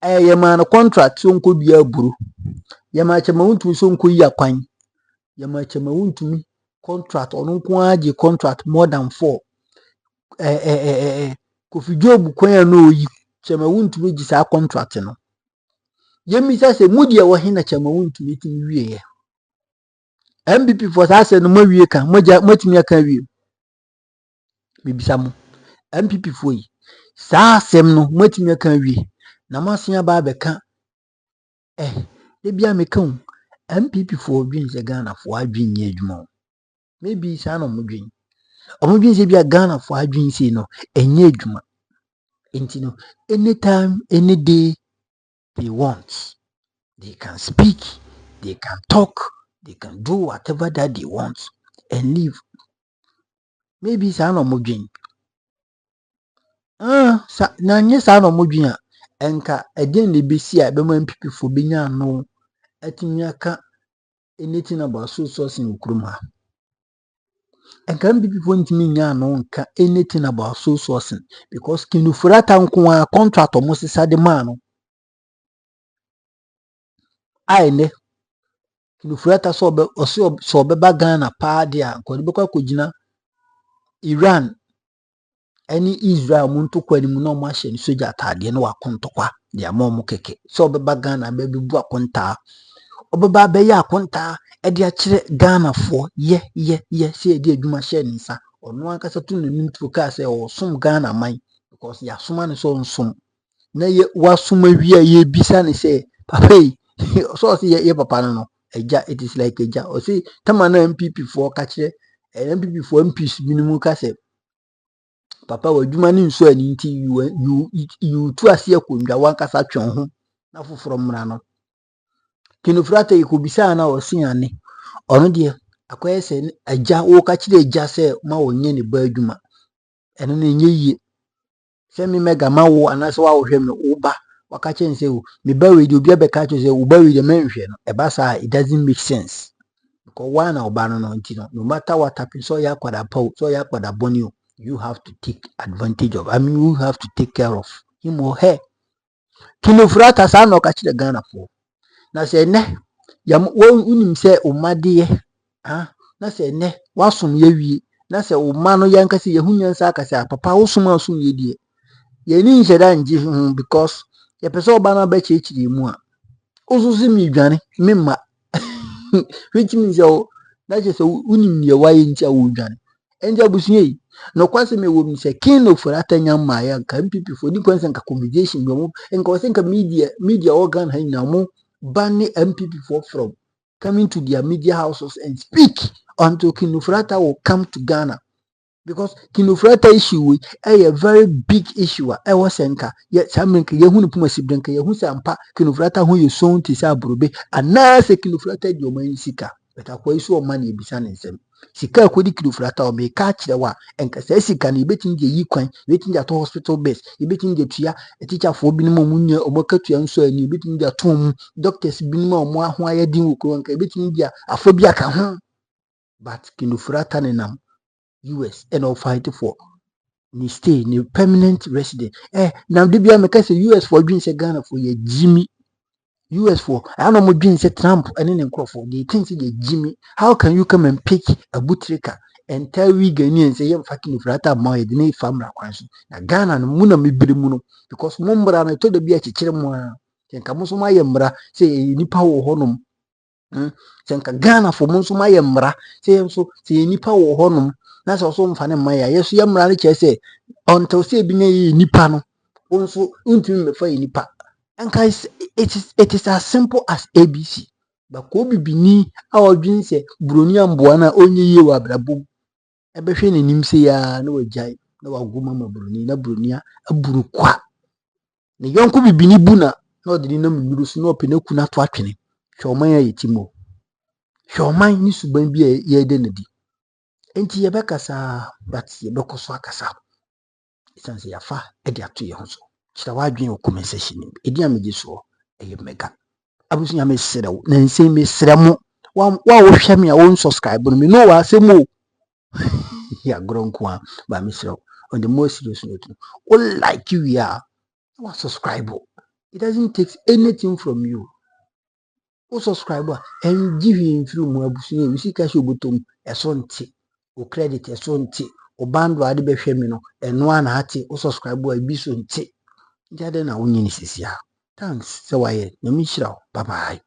yema na contract so nko bia buru yema chairman wuntumi so nko yi akwan yema chairman wuntumi contract onu nko age contract more than 4 Kofi Job kwan na oyi chairman wuntumi gi sa contract no yemi sa se mudi e wo he na chairman wuntumi timi wie ye MPP for sa se no mawie ka matimi aka wie bibisa mo MPP for yi sa asem no matimi aka wie na masia ba beka de bia meka MPP for dwin se Ghana for adwin nye adwuma maybe sa no modwin omodwin se bia Ghana for adwin se no enye adwuma enti no anytime any day they want they can speak, they can talk, they can do whatever that they want and leave. Maybe sa no modwin na nye sa no modwin a enka eden ne besi a be mo MPP for benya no atimi aka anything about so sourcing ukrum ha enka MPP for ntimi nya no nka anything about so sourcing because kinufurata nko a contract omo sesa de ma no aine kinufurata so beba Ghana pa de a ko de bekwa kogina Iran any Israel muntu kwani mu no mo ahye ni soja atade no wakontokwa de amomo keke so beba Ghana be bu akonta obeba be ya akonta e de akire Ghana fo ye se e de adwuma hye ni nsa ono ankasa tu no nimtu ka se o som Ghana man because ya soma ne so nsom na ye wasoma wi ye bisa ne se papa so se ye papa no eja it is like eja o se tama na MPP for ka kire MPP for MPs minimum ka se papa wadwuma ni nso ani nti you tu ase akondwa wankasa twon ho na foforo mra no kinofrata yikobisa na osiane ono de akoye se agya wo ka kire agya se ma wonye ne ba adwuma eno na enye yie se mi mega ma wo anase wa wo hwe me wo ba waka kire nse wo me ba we de obi abeka kire se wo ba we de menhwe no e ba sa it doesn't make sense because one oba no nti no matter what happens so ya kwada paw so ya kwada boni you have to take advantage of. You have to take care of him or her. Kinofrata sa no ka kire Ghana for. Na se ne ya unim se umade na se ne wasum ye wie na se uma no yanka se yehunya nsa aka se papa wosum asum ye die. Ye ni nheda nji because ye pese oba na ba chechiri mu a. Osusu mi dwane memma. Which means na je se unim ye waye nti a wo dwane. Enja busunye no kwase me wo mi se kin of ratanya ma ya nka MPP for ni kwanse nka communication no nka wase nka media organ ha na mo ban MPP for from coming to their media houses and speak until Kinufrata will come to Ghana because Kinufrata issue a very big issue was enka yet some ye hunu puma sibrenka ye hu sampa Kinufrata hu ye so nti sa brobe ana se Kinufrata di o man sika but akwai so man ye bisa ne nsem sika akodi kidofrata o me ka kire wa enka sa sika ne betin je yi kwan betin je to hospital base betin je tua teacher fo bi no mu nya o maka tua nso ani betin je to mu doctors bi no mo aho aye din wo ko enka betin je afo bi aka ho but kidofrata ne nam US and all fight for ni stay ni permanent resident now de bia me ka say US for dwin say Ghana for ye Jimmy US for I know mo dwin say Trump and then for they think say Jimmy how can you come and pick a butrika and tell we Ghanaians say you fucking frata ma ye dey famra kwan so na Ghana no mu na me bire mu no because mo mbra na to de bia chekere mo a nka mo so ma ye mbra say nipa wo honom nka Ghana for mo so ma ye mbra say nipa wo honom na so so mfa ne ma ya yeso ye mbra ne che say until say bi ne nipa no onso untimi me fa nipa anka it is as simple as ABC but ko bibini a odwin say broni amboa na onye ye wa brabom e be hwe ne nim say ya na wajai na wagoma ma broni na broni aburu kwa ne yonko bibini buna na odini na mmuru so na openaku na to atwene hwe oman ya yetimo hwe oman ni suban bi ye de ne di enti ye bekasa but ye bekoso akasa isanse yafa e de ato ye ho so kira wadwen o comment section edi amege so e mega abusu ya mesrew na nse mesremo wa wo hwe me a won subscribe no me no wa asemo ya gronko a ba mesrew on the most serious note o like you ya wa subscribe it doesn't take anything from you o subscribe and give him through mu abusu ya wisi ka hwe botom eso nti o credit eso nti o bando ade be hwe me no eno ana ate o subscribe a bi so nti jade na wonyi ni sisia thanks so waye na mi hira bye bye.